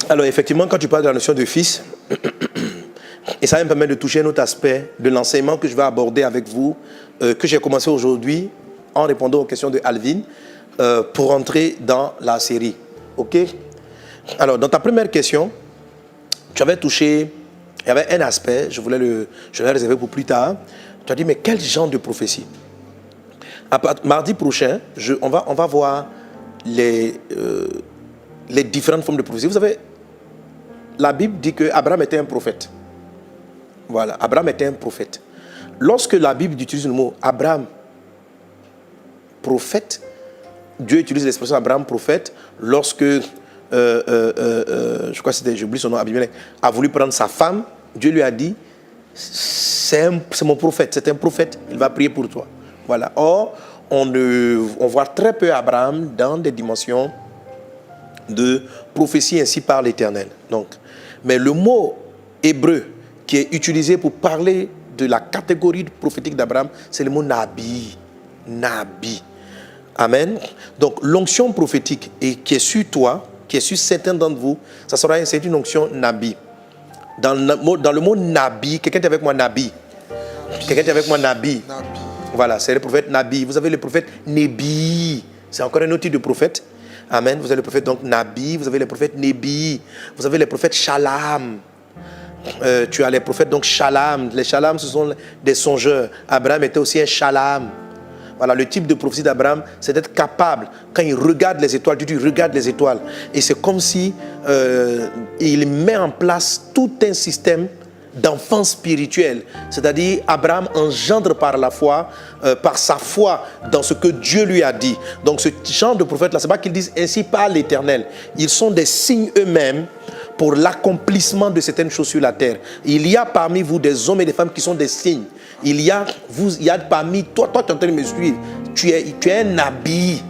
[SPEAKER 1] Alors, effectivement, quand tu parles de la notion de fils, et ça va me permettre de toucher un autre aspect de l'enseignement que je vais aborder avec vous, que j'ai commencé aujourd'hui en répondant aux questions de Alvin, pour entrer dans la série. OK? Alors, dans ta première question, tu avais touché, il y avait un aspect, je l'ai réservé pour plus tard. Tu as dit, mais quel genre de prophétie? Mardi prochain, on va voir les différentes formes de prophétie. Vous savez, la Bible dit qu'Abraham était un prophète. Voilà, Abraham était un prophète. Lorsque la Bible utilise le mot Abraham, prophète, Dieu utilise l'expression Abraham, prophète, lorsque, je crois que c'était, j'oublie son nom, Abimelech, a voulu prendre sa femme, Dieu lui a dit, c'est mon prophète, c'est un prophète, il va prier pour toi. Voilà. Or, on voit très peu Abraham dans des dimensions de prophétie ainsi par l'Éternel. Donc, mais le mot hébreu qui est utilisé pour parler de la catégorie prophétique d'Abraham, c'est le mot Nabi. Nabi. Amen. Donc, l'onction prophétique qui est sur toi, qui est sur certains d'entre vous, c'est une onction Nabi. Dans le mot Nabi, quelqu'un est avec moi Nabi. Quelqu'un est avec moi Nabi. Voilà, c'est le prophète Nabi. Vous avez le prophète Nébi. C'est encore un autre type de prophète. Amen. Vous avez le prophète donc Nabi, vous avez le prophète Nébi, vous avez les prophètes Shalam. Tu as les prophètes donc Shalam. Les Shalam, ce sont des songeurs. Abraham était aussi un Shalam. Voilà, le type de prophétie d'Abraham, c'est d'être capable, quand il regarde les étoiles, Dieu dit regarde les étoiles. Et c'est comme si il met en place tout un système d'enfant spirituel. C'est-à-dire, Abraham engendre par la foi, par sa foi dans ce que Dieu lui a dit. Donc ce genre de prophètes-là, c'est pas qu'ils disent ainsi par l'Éternel. Ils sont des signes eux-mêmes pour l'accomplissement de certaines choses sur la terre. Il y a parmi vous des hommes et des femmes qui sont des signes. Il y a parmi toi tu es en train de me suivre. Tu es un nabi.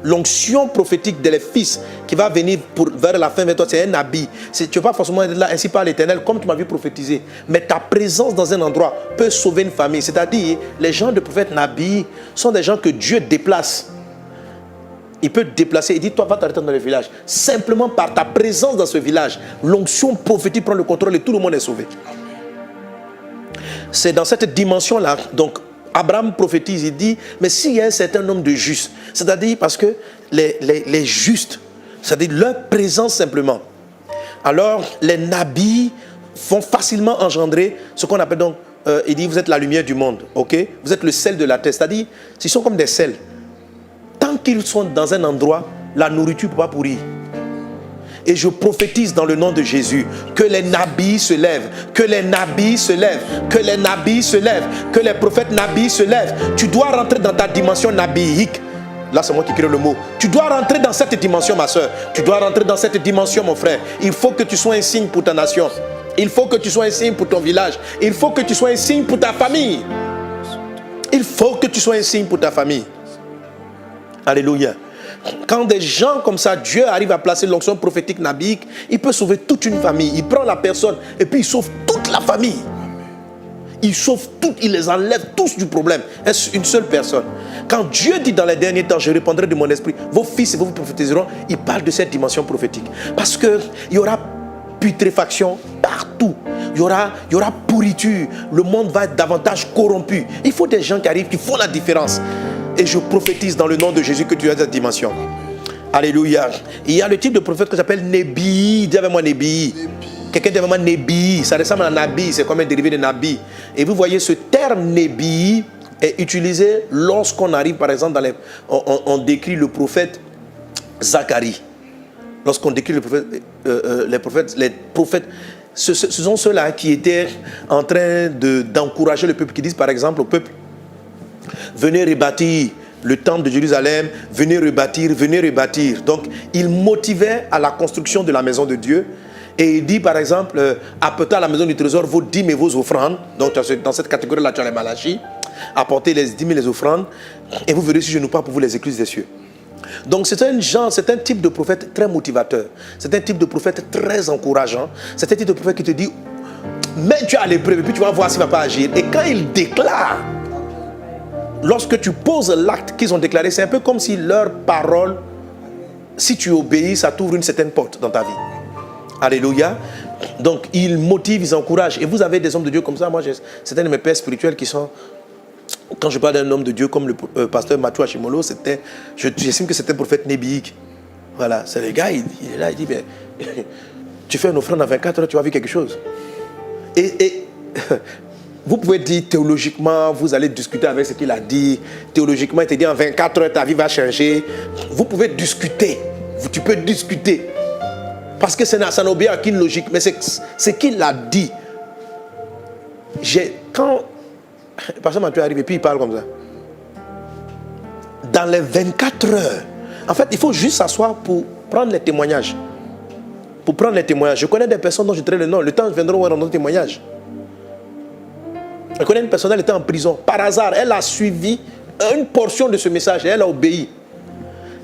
[SPEAKER 1] L'onction prophétique des fils qui va venir vers la fin vers toi, c'est un nabi. Tu ne veux pas forcément être là ainsi par l'Éternel, comme tu m'as vu prophétiser. Mais ta présence dans un endroit peut sauver une famille. C'est-à-dire, les gens de prophètes nabi sont des gens que Dieu déplace. Il peut te déplacer et dire, toi, va t'arrêter dans le village. Simplement par ta présence dans ce village, l'onction prophétique prend le contrôle et tout le monde est sauvé. C'est dans cette dimension-là, donc, Abraham prophétise, il dit, mais s'il y a un certain nombre de justes, c'est-à-dire parce que les justes, c'est-à-dire leur présence simplement, alors les nabis vont facilement engendrer ce qu'on appelle donc, il dit, vous êtes la lumière du monde, ok? Vous êtes le sel de la terre, c'est-à-dire, ils sont comme des sels. Tant qu'ils sont dans un endroit, la nourriture ne peut pas pourrir. Et je prophétise dans le nom de Jésus que les nabis se lèvent, que les nabis se lèvent, que les nabis se lèvent, que les prophètes nabis se lèvent. Tu dois rentrer dans ta dimension nabihique. Là, c'est moi qui crée le mot. Tu dois rentrer dans cette dimension, ma soeur. Tu dois rentrer dans cette dimension, mon frère. Il faut que tu sois un signe pour ta nation. Il faut que tu sois un signe pour ton village. Il faut que tu sois un signe pour ta famille. Il faut que tu sois un signe pour ta famille. Alléluia. Quand des gens comme ça, Dieu arrive à placer l'onction prophétique nabique, il peut sauver toute une famille. Il prend la personne et puis il sauve toute la famille. Il sauve tout, il les enlève tous du problème. Est-ce une seule personne? Quand Dieu dit dans les derniers temps, je répandrai de mon esprit, vos fils et vous prophétiseront, il parle de cette dimension prophétique. Parce qu'il y aura putréfaction partout. Il y aura pourriture. Le monde va être davantage corrompu. Il faut des gens qui arrivent, qui font la différence. Et je prophétise dans le nom de Jésus que tu as cette dimension. Alléluia. Il y a le type de prophète que j'appelle Nébi. Dis avec moi Nébi. Quelqu'un dit avec moi Nébi. Ça ressemble à Nabi. C'est comme un dérivé de Nabi. Et vous voyez, ce terme Nébi est utilisé lorsqu'on arrive, par exemple, on décrit le prophète Zacharie. Lorsqu'on décrit les prophètes, ce sont ceux-là qui étaient en train d'encourager le peuple, qui disent par exemple au peuple, venez rebâtir le temple de Jérusalem, venez rebâtir. Donc, il motivait à la construction de la maison de Dieu. Et il dit, par exemple, apportez à la maison du trésor vos dîmes et vos offrandes. Donc, dans cette catégorie-là, tu as les Malachie. Apportez les dîmes et les offrandes. Et vous verrez si je ne parle pour vous les écluses des cieux. Donc, c'est un type de prophète très motivateur. C'est un type de prophète très encourageant. C'est un type de prophète qui te dit, mets Dieu à l'épreuve et puis tu vas voir s'il ne va pas agir. Et quand il déclare, lorsque tu poses l'acte qu'ils ont déclaré, c'est un peu comme si leur parole, si tu obéis, ça t'ouvre une certaine porte dans ta vie. Alléluia. Donc, ils motivent, ils encouragent. Et vous avez des hommes de Dieu comme ça. Moi, c'est un de mes pères spirituels qui sont... Quand je parle d'un homme de Dieu comme le pasteur Mathieu Hachimolo, j'estime que c'était un prophète nébique. Voilà, c'est le gars, il est là, il dit, tu fais une offrande en 24 heures, tu vas vivre quelque chose. Et vous pouvez dire théologiquement, vous allez discuter avec ce qu'il a dit. Théologiquement, il te dit en 24 heures, ta vie va changer. Vous pouvez discuter. Tu peux discuter. Parce que ça n'obéit à aucune logique. Mais c'est ce qu'il a dit. Quand le pasteur Mathieu arrive et puis il parle comme ça. Dans les 24 heures, en fait, il faut juste s'asseoir pour prendre les témoignages. Pour prendre les témoignages. Je connais des personnes dont je dirai le nom. Le temps viendra où on rendre témoignage. Je connais une personne, elle était en prison. Par hasard, elle a suivi une portion de ce message et elle a obéi.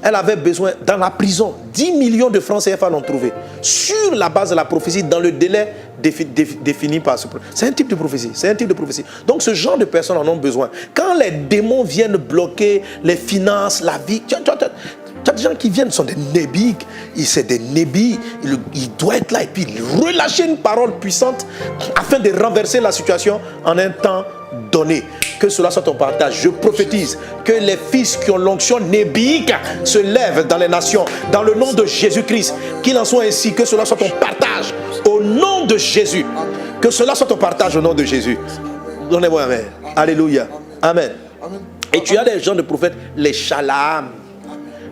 [SPEAKER 1] Elle avait besoin, dans la prison, 10 millions de francs CFA l'ont trouvé. Sur la base de la prophétie, dans le délai défini par ce prophète. C'est un type de prophétie. C'est un type de prophétie. Donc ce genre de personnes en ont besoin. Quand les démons viennent bloquer les finances, la vie, tu as des gens qui viennent, sont des nébis, c'est des nébis, il doit être là et puis relâcher une parole puissante afin de renverser la situation en un temps donné. Que cela soit ton partage. Je prophétise que les fils qui ont l'onction nébique se lèvent dans les nations, dans le nom de Jésus-Christ. Qu'il en soit ainsi, que cela soit ton partage au nom de Jésus. Que cela soit ton partage au nom de Jésus. Donnez-moi amen. Alléluia. Amen. Et tu as des gens de prophètes, les shalom.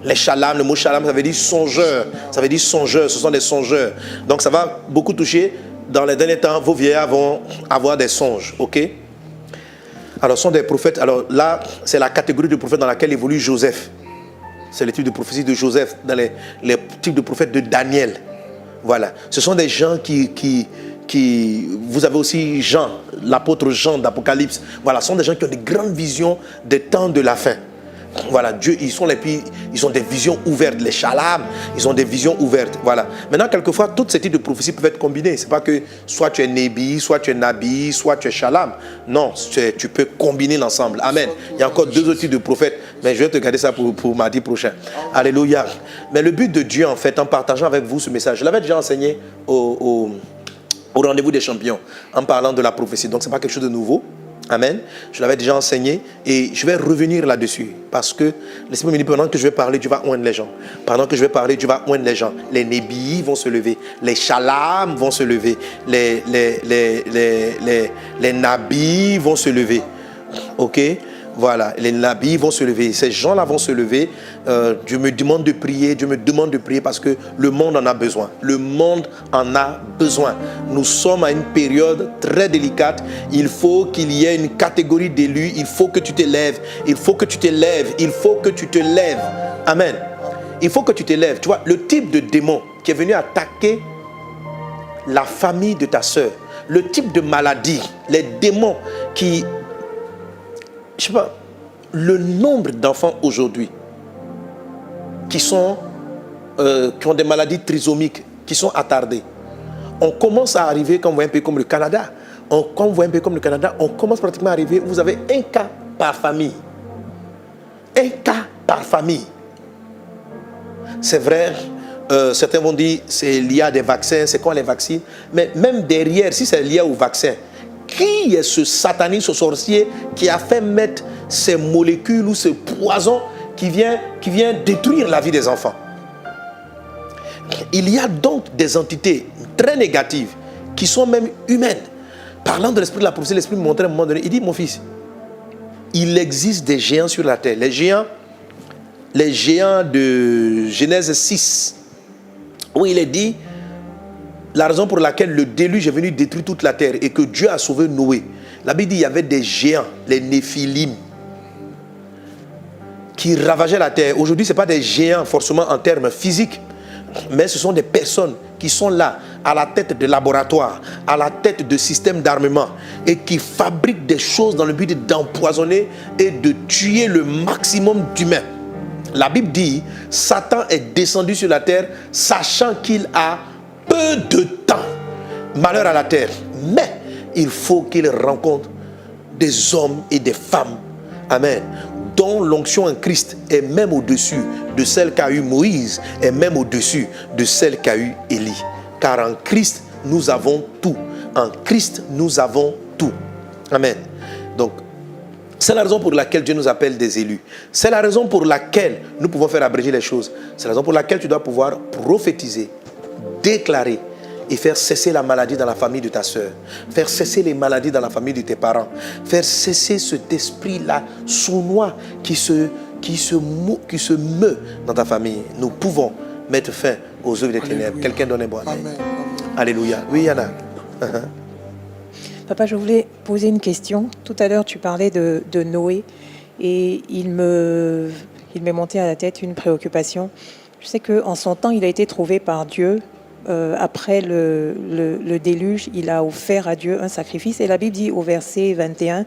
[SPEAKER 1] Les shalom, le mot shalom, ça veut dire songeur. Ça veut dire songeur, ce sont des songeurs. Donc ça va beaucoup toucher. Dans les derniers temps, vos vieillards vont avoir des songes. Ok? Alors, ce sont des prophètes. Alors là, c'est la catégorie de prophètes dans laquelle évolue Joseph. C'est le type de prophétie de Joseph, dans les types de prophètes de Daniel. Voilà. Ce sont des gens qui vous avez aussi Jean, l'apôtre Jean d'Apocalypse. Voilà, ce sont des gens qui ont des grandes visions des temps de la fin. Voilà, Dieu, ils ont des visions ouvertes, les shalom, ils ont des visions ouvertes. Voilà. Maintenant, quelquefois, tous ces types de prophéties peuvent être combinés. C'est pas que soit tu es Nébi, soit tu es Nabi, soit tu es shalom. Non, tu peux combiner l'ensemble. Amen. Il y a encore deux autres types de prophètes, mais je vais te garder ça pour mardi prochain. Alléluia. Mais le but de Dieu, en fait, en partageant avec vous ce message, je l'avais déjà enseigné au rendez-vous des champions, en parlant de la prophétie. Donc, ce n'est pas quelque chose de nouveau. Amen. Je l'avais déjà enseigné et je vais revenir là-dessus parce que l'Esprit me dit pendant que je vais parler, Dieu va oindre les gens. Pendant que je vais parler, Dieu va oindre les gens. Les nébis vont se lever, les shalom vont se lever, les nabis vont se lever. Ok? Voilà, les nabis vont se lever. Ces gens-là vont se lever. Dieu me demande de prier. Dieu me demande de prier parce que le monde en a besoin. Le monde en a besoin. Nous sommes à une période très délicate. Il faut qu'il y ait une catégorie d'élus. Il faut que tu te lèves. Il faut que tu te lèves. Il faut que tu te lèves. Amen. Il faut que tu te lèves. Tu vois, le type de démon qui est venu attaquer la famille de ta soeur, le type de maladie, les démons qui... Je sais pas, le nombre d'enfants aujourd'hui qui ont des maladies trisomiques, qui sont attardés. On commence à arriver, quand on voit un pays comme le Canada, on commence pratiquement à arriver, vous avez un cas par famille. Un cas par famille. C'est vrai, certains vont dire c'est lié à des vaccins, c'est quoi les vaccins? Mais même derrière, si c'est lié au vaccin, qui est ce sataniste, ce sorcier qui a fait mettre ces molécules ou ce poison qui vient détruire la vie des enfants? Il y a donc des entités très négatives qui sont même humaines. Parlant de l'esprit de la prophétie, l'esprit me montrait à un moment donné, il dit, mon fils, il existe des géants sur la terre. Les géants de Genèse 6, où il est dit, la raison pour laquelle le déluge est venu détruire toute la terre et que Dieu a sauvé Noé. La Bible dit qu'il y avait des géants, les Néphilim, qui ravageaient la terre. Aujourd'hui, ce n'est pas des géants forcément en termes physiques, mais ce sont des personnes qui sont là, à la tête de laboratoires, à la tête de systèmes d'armement et qui fabriquent des choses dans le but d'empoisonner et de tuer le maximum d'humains. La Bible dit, Satan est descendu sur la terre sachant qu'il a peu de temps. Malheur à la terre. Mais il faut qu'il rencontre des hommes et des femmes. Amen. Dont l'onction en Christ est même au-dessus de celle qu'a eu Moïse, et même au-dessus de celle qu'a eu Élie. Car en Christ, nous avons tout. En Christ, nous avons tout. Amen. Donc, c'est la raison pour laquelle Dieu nous appelle des élus. C'est la raison pour laquelle nous pouvons faire abréger les choses. C'est la raison pour laquelle tu dois pouvoir prophétiser, déclarer et faire cesser la maladie dans la famille de ta soeur, faire cesser les maladies dans la famille de tes parents, faire cesser cet esprit-là sournois qui se meut dans ta famille. Nous pouvons mettre fin aux œuvres des ténèbres. Quelqu'un donne un bon amen. Alléluia. Oui, Yana.
[SPEAKER 9] Papa, je voulais poser une question. Tout à l'heure, tu parlais de Noé et il m'est monté à la tête une préoccupation. Je sais qu'en son temps, il a été trouvé par Dieu. Après le déluge, il a offert à Dieu un sacrifice. Et la Bible dit au verset 21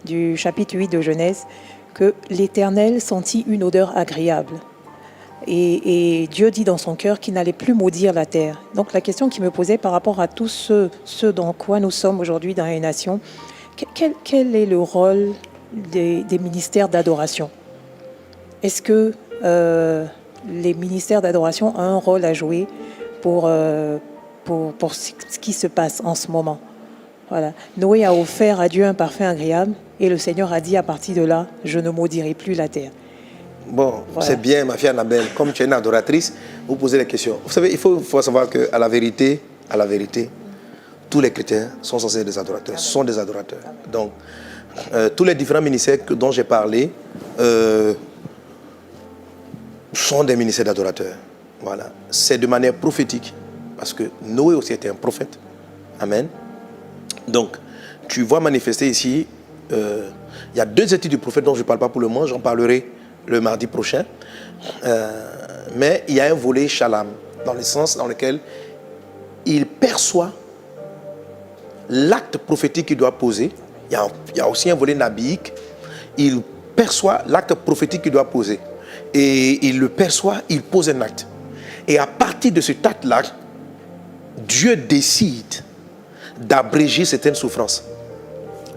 [SPEAKER 9] du chapitre 8 de Genèse que l'Éternel sentit une odeur agréable. Et Dieu dit dans son cœur qu'il n'allait plus maudire la terre. Donc la question qui me posait par rapport à tous ceux dans quoi nous sommes aujourd'hui dans les nations, quel est le rôle des ministères d'adoration? Est-ce que les ministères d'adoration ont un rôle à jouer pour ce qui se passe en ce moment? Voilà. Noé a offert à Dieu un parfum agréable et le Seigneur a dit à partir de là, je ne maudirai plus la terre.
[SPEAKER 1] Bon, voilà. C'est bien, ma fille Annabelle. Comme tu es une adoratrice, vous posez des questions. Vous savez, il faut savoir qu'à la vérité, tous les chrétiens sont censés être des adorateurs, sont des adorateurs. Donc, tous les différents ministères dont j'ai parlé sont des ministères d'adorateurs. Voilà. C'est de manière prophétique, parce que Noé aussi était un prophète. Amen. Donc, tu vois manifester ici, il y a 2 études du prophète dont je ne parle pas pour le moment, j'en parlerai le mardi prochain. Mais il y a un volet Shalom, dans le sens dans lequel il perçoit l'acte prophétique qu'il doit poser. Il y a aussi un volet nabique. Il perçoit l'acte prophétique qu'il doit poser. Et il le perçoit, il pose un acte. Et à partir de cet acte-là, Dieu décide d'abréger certaines souffrances.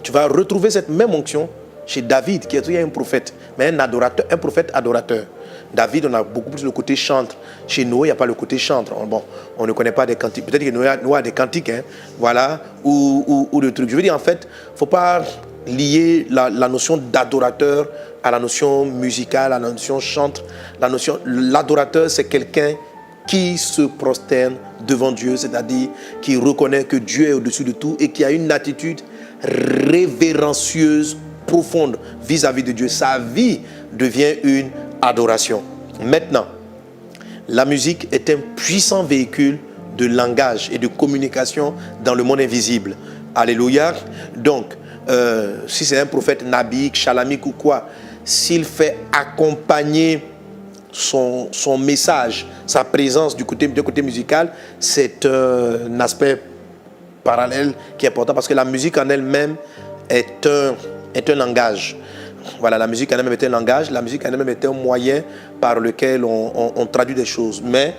[SPEAKER 1] Tu vas retrouver cette même onction chez David, qui est un prophète, mais un prophète adorateur. David, on a beaucoup plus le côté chantre. Chez Noé, il n'y a pas le côté chantre. Bon, on ne connaît pas des cantiques. Peut-être que Noé a des cantiques, hein, voilà, ou le truc. Je veux dire, en fait, il ne faut pas lier la notion d'adorateur à la notion musicale, à la notion chantre. L'adorateur, c'est quelqu'un qui se prosterne devant Dieu, c'est-à-dire qui reconnaît que Dieu est au-dessus de tout et qui a une attitude révérencieuse, profonde vis-à-vis de Dieu. Sa vie devient une adoration. Maintenant, la musique est un puissant véhicule de langage et de communication dans le monde invisible. Alléluia. Donc, si c'est un prophète nabique, chalamique ou quoi, s'il fait accompagner son message, sa présence du côté musical, c'est un aspect parallèle qui est important parce que la musique en elle-même est un langage. Voilà, la musique en elle-même est un langage, la musique en elle-même est un moyen par lequel on traduit des choses. Mais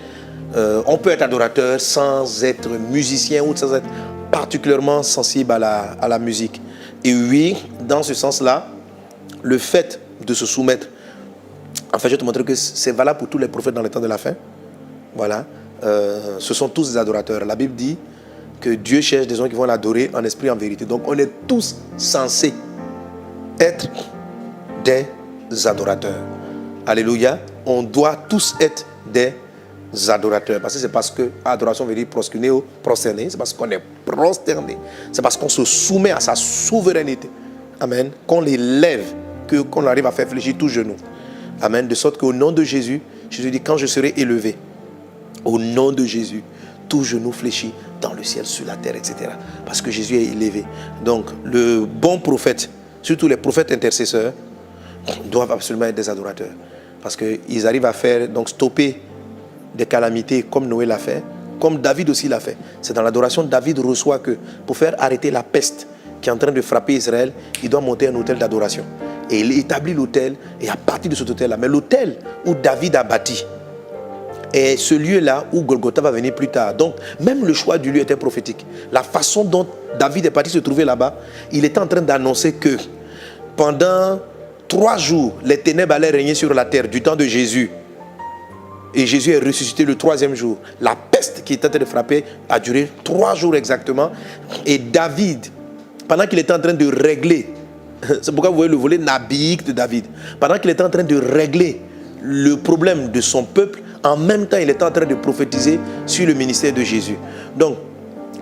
[SPEAKER 1] on peut être adorateur sans être musicien ou sans être particulièrement sensible à la musique. Et oui, dans ce sens-là, le fait de se soumettre, en fait, je vais te montrer que c'est valable pour tous les prophètes dans les temps de la fin. Voilà, ce sont tous des adorateurs. La Bible dit que Dieu cherche des gens qui vont l'adorer en esprit et en vérité. Donc, on est tous censés être des adorateurs. Alléluia. On doit tous être des adorateurs. Parce que c'est parce que adoration veut dire prosterner ou prosterner. C'est parce qu'on est prosterné. C'est parce qu'on se soumet à sa souveraineté. Amen. Qu'on l'élève, qu'on arrive à faire fléchir tout genou. Amen. De sorte qu'au nom de Jésus, Jésus dit quand je serai élevé, au nom de Jésus, tout genou fléchit dans le ciel, sur la terre, etc. Parce que Jésus est élevé. Donc, le bon prophète, surtout les prophètes intercesseurs, doivent absolument être des adorateurs. Parce qu'ils arrivent à faire, donc stopper des calamités comme Noé l'a fait, comme David aussi l'a fait. C'est dans l'adoration, David reçoit que pour faire arrêter la peste qui est en train de frapper Israël, il doit monter un autel d'adoration. Et il établit l'autel, et à partir de cet autel-là, mais l'autel où David a bâti, et ce lieu-là où Golgotha va venir plus tard. Donc, même le choix du lieu était prophétique. La façon dont David est parti se trouver là-bas, il était en train d'annoncer que pendant 3 jours, les ténèbres allaient régner sur la terre du temps de Jésus. Et Jésus est ressuscité le 3e jour. La peste qui était en train de frapper a duré 3 jours exactement. Et David, pendant qu'il était en train de régler, c'est pourquoi vous voyez le volet nabique de David, pendant qu'il était en train de régler le problème de son peuple, en même temps, il était en train de prophétiser sur le ministère de Jésus. Donc,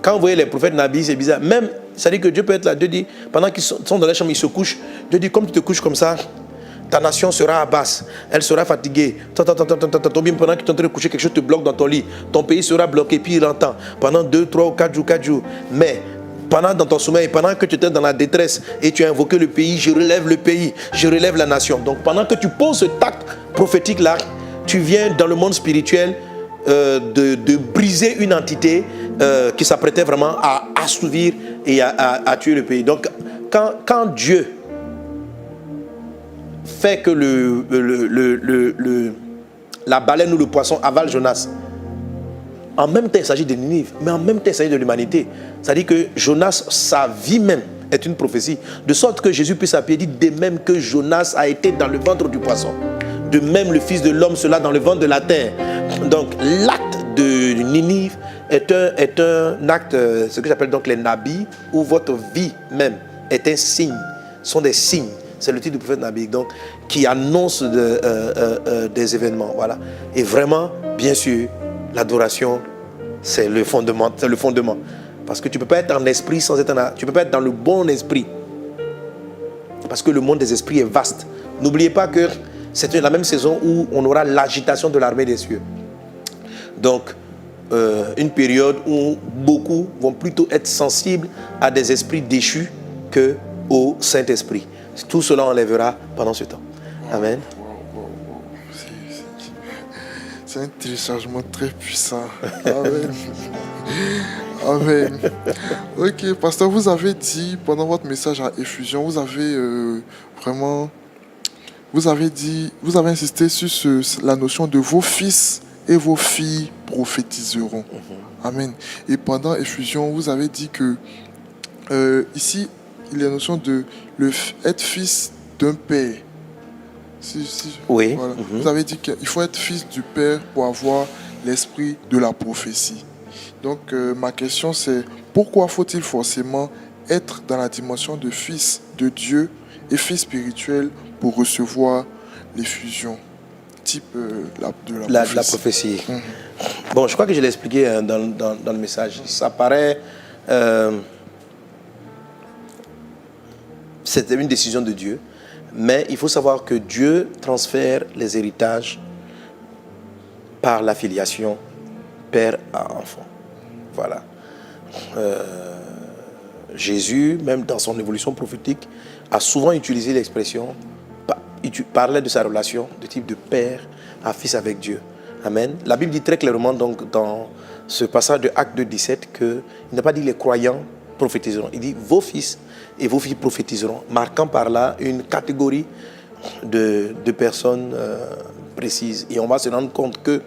[SPEAKER 1] quand vous voyez les prophètes nabiques, c'est bizarre. Même, ça dit que Dieu peut être là. Dieu dit, pendant qu'ils sont dans la chambre, ils se couchent. Dieu dit, comme tu te couches comme ça, ta nation sera à basse. Elle sera fatiguée. Pendant que tu es en train de coucher, quelque chose te bloque dans ton lit. Ton pays sera bloqué, puis il entend. Pendant 2, 3 ou 4 jours. Mais, pendant dans ton sommeil, pendant que tu étais dans la détresse et tu as invoqué le pays, je relève le pays, je relève la nation. Donc, pendant que tu poses ce acte prophétique-là, tu viens dans le monde spirituel de briser une entité qui s'apprêtait vraiment à assouvir et à tuer le pays. Donc, quand Dieu fait que la baleine ou le poisson avale Jonas. En même temps, il s'agit de Ninive, mais en même temps, il s'agit de l'humanité. C'est-à-dire que Jonas, sa vie même, est une prophétie. De sorte que Jésus puisse appuyer, dit de même que Jonas a été dans le ventre du poisson, de même le Fils de l'homme sera dans le ventre de la terre. Donc, l'acte de Ninive est un acte, ce que j'appelle donc les nabis, où votre vie même est un signe, sont des signes. C'est le titre du prophète Nabi, donc, qui annonce des événements. Voilà. Et vraiment, bien sûr, l'adoration, c'est le fondement. C'est le fondement. Parce que tu ne peux pas être en esprit sans être tu peux pas être dans le bon esprit. Parce que le monde des esprits est vaste. N'oubliez pas que c'est la même saison où on aura l'agitation de l'armée des cieux. Donc, une période où beaucoup vont plutôt être sensibles à des esprits déchus qu'au Saint-Esprit. Tout cela enlèvera pendant ce temps. Amen.
[SPEAKER 8] C'est un téléchargement très puissant. Amen. Amen. Ok, pasteur, vous avez dit pendant votre message à Effusion, vous avez vous avez insisté sur la notion de vos fils et vos filles prophétiseront. Amen. Et pendant Effusion, vous avez dit que ici, il y a la notion de être fils d'un père.
[SPEAKER 1] Oui.
[SPEAKER 8] Voilà. Vous avez dit qu'il faut être fils du père pour avoir l'esprit de la prophétie. Donc, ma question c'est, pourquoi faut-il forcément être dans la dimension de fils de Dieu et fils spirituel pour recevoir l'effusion type de la
[SPEAKER 1] prophétie. Bon, je crois que je l'ai expliqué dans le message. Ça paraît... c'était une décision de Dieu. Mais il faut savoir que Dieu transfère les héritages par la filiation père à enfant. Voilà. Jésus, même dans son évolution prophétique, a souvent utilisé l'expression, il parlait de sa relation de type de père à fils avec Dieu. Amen. La Bible dit très clairement donc, dans ce passage de Actes 2:17 qu'il n'a pas dit les croyants prophétiseront. Il dit vos fils et vos filles prophétiseront, marquant par là une catégorie de personnes précises. Et on va se rendre compte que,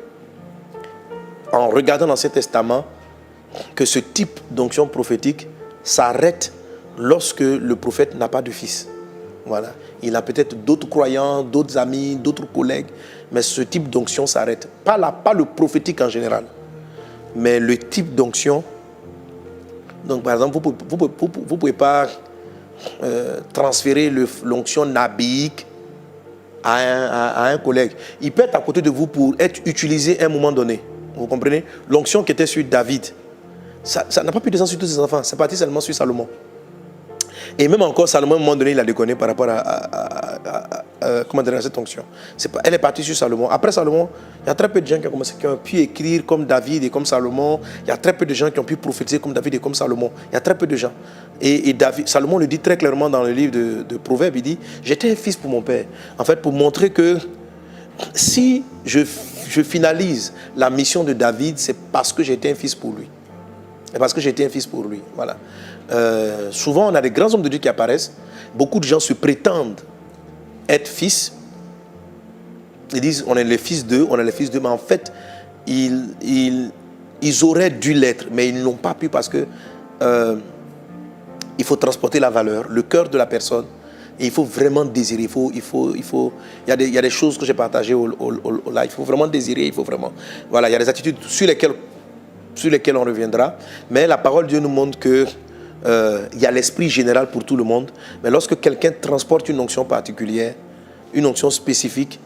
[SPEAKER 1] en regardant l'Ancien Testament, que ce type d'onction prophétique s'arrête lorsque le prophète n'a pas de fils. Voilà. Il a peut-être d'autres croyants, d'autres amis, d'autres collègues, mais ce type d'onction s'arrête. Pas le prophétique en général, mais le type d'onction. Donc, par exemple, vous pouvez pas transférer l'onction nabique à un collègue. Il peut être à côté de vous pour être utilisé à un moment donné. Vous comprenez? L'onction qui était sur David, ça n'a pas pu descendre sur tous ses enfants. C'est parti seulement sur Salomon. Et même encore, Salomon, à un moment donné, il a déconné par rapport à cette onction. Elle est partie sur Salomon. Après Salomon, il y a très peu de gens qui ont pu écrire comme David et comme Salomon. Il y a très peu de gens qui ont pu prophétiser comme David et comme Salomon. Il y a très peu de gens. Et Salomon le dit très clairement dans le livre de Proverbes. Il dit, j'étais un fils pour mon père. En fait, pour montrer que si je finalise la mission de David, c'est parce que j'étais un fils pour lui. Et parce que j'étais un fils pour lui. Voilà. Souvent, on a des grands hommes de Dieu qui apparaissent. Beaucoup de gens se prétendent être fils. Ils disent, on est les fils d'eux, mais en fait, ils auraient dû l'être, mais ils n'ont pas pu parce que il faut transporter la valeur, le cœur de la personne. Et il faut vraiment désirer. Il y a des choses que j'ai partagées là. Il faut vraiment désirer. Il faut vraiment. Voilà, il y a des attitudes sur lesquelles on reviendra. Mais la parole de Dieu nous montre que il y a l'esprit général pour tout le monde. Mais lorsque quelqu'un transporte une onction particulière, une onction spécifique,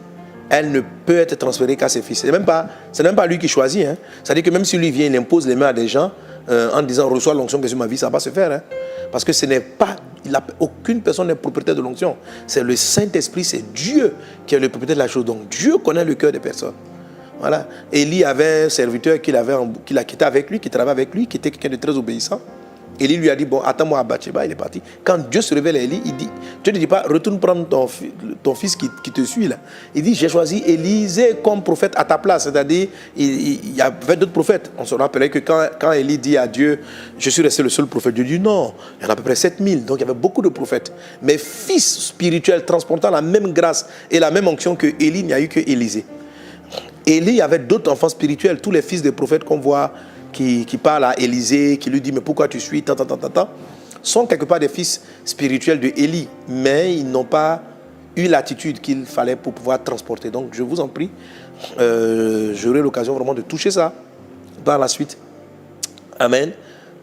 [SPEAKER 1] elle ne peut être transférée qu'à ses fils. Ce n'est même pas lui qui choisit. Hein. C'est-à-dire que même si lui vient, il impose les mains à des gens en disant reçois l'onction que sur ma vie, ça ne va pas se faire. Hein. Parce que ce n'est pas, aucune personne n'est propriétaire de l'onction. C'est le Saint-Esprit, c'est Dieu qui est le propriétaire de la chose. Donc Dieu connaît le cœur des personnes. Voilà. Élie avait un serviteur qui était avec lui, qui travaillait avec lui, qui était quelqu'un de très obéissant. Élie lui a dit, bon, attends-moi à Bathsheba, il est parti. Quand Dieu se révèle à Élie, il dit, Dieu ne dit pas, retourne prendre ton fils qui te suit là. Il dit, j'ai choisi Élisée comme prophète à ta place. C'est-à-dire, il y avait d'autres prophètes. On se rappelait que quand Élie dit à Dieu, je suis resté le seul prophète, Dieu dit non, il y en a à peu près 7000. Donc il y avait beaucoup de prophètes. Mais fils spirituel transportant la même grâce et la même onction que Élie, il n'y a eu que Élisée. Élie avait d'autres enfants spirituels, tous les fils des prophètes qu'on voit qui parlent à Élisée, qui lui dit mais pourquoi tu suis, sont quelque part des fils spirituels de Élie, mais ils n'ont pas eu l'attitude qu'il fallait pour pouvoir transporter. Donc je vous en prie, j'aurai l'occasion vraiment de toucher ça par la suite. Amen.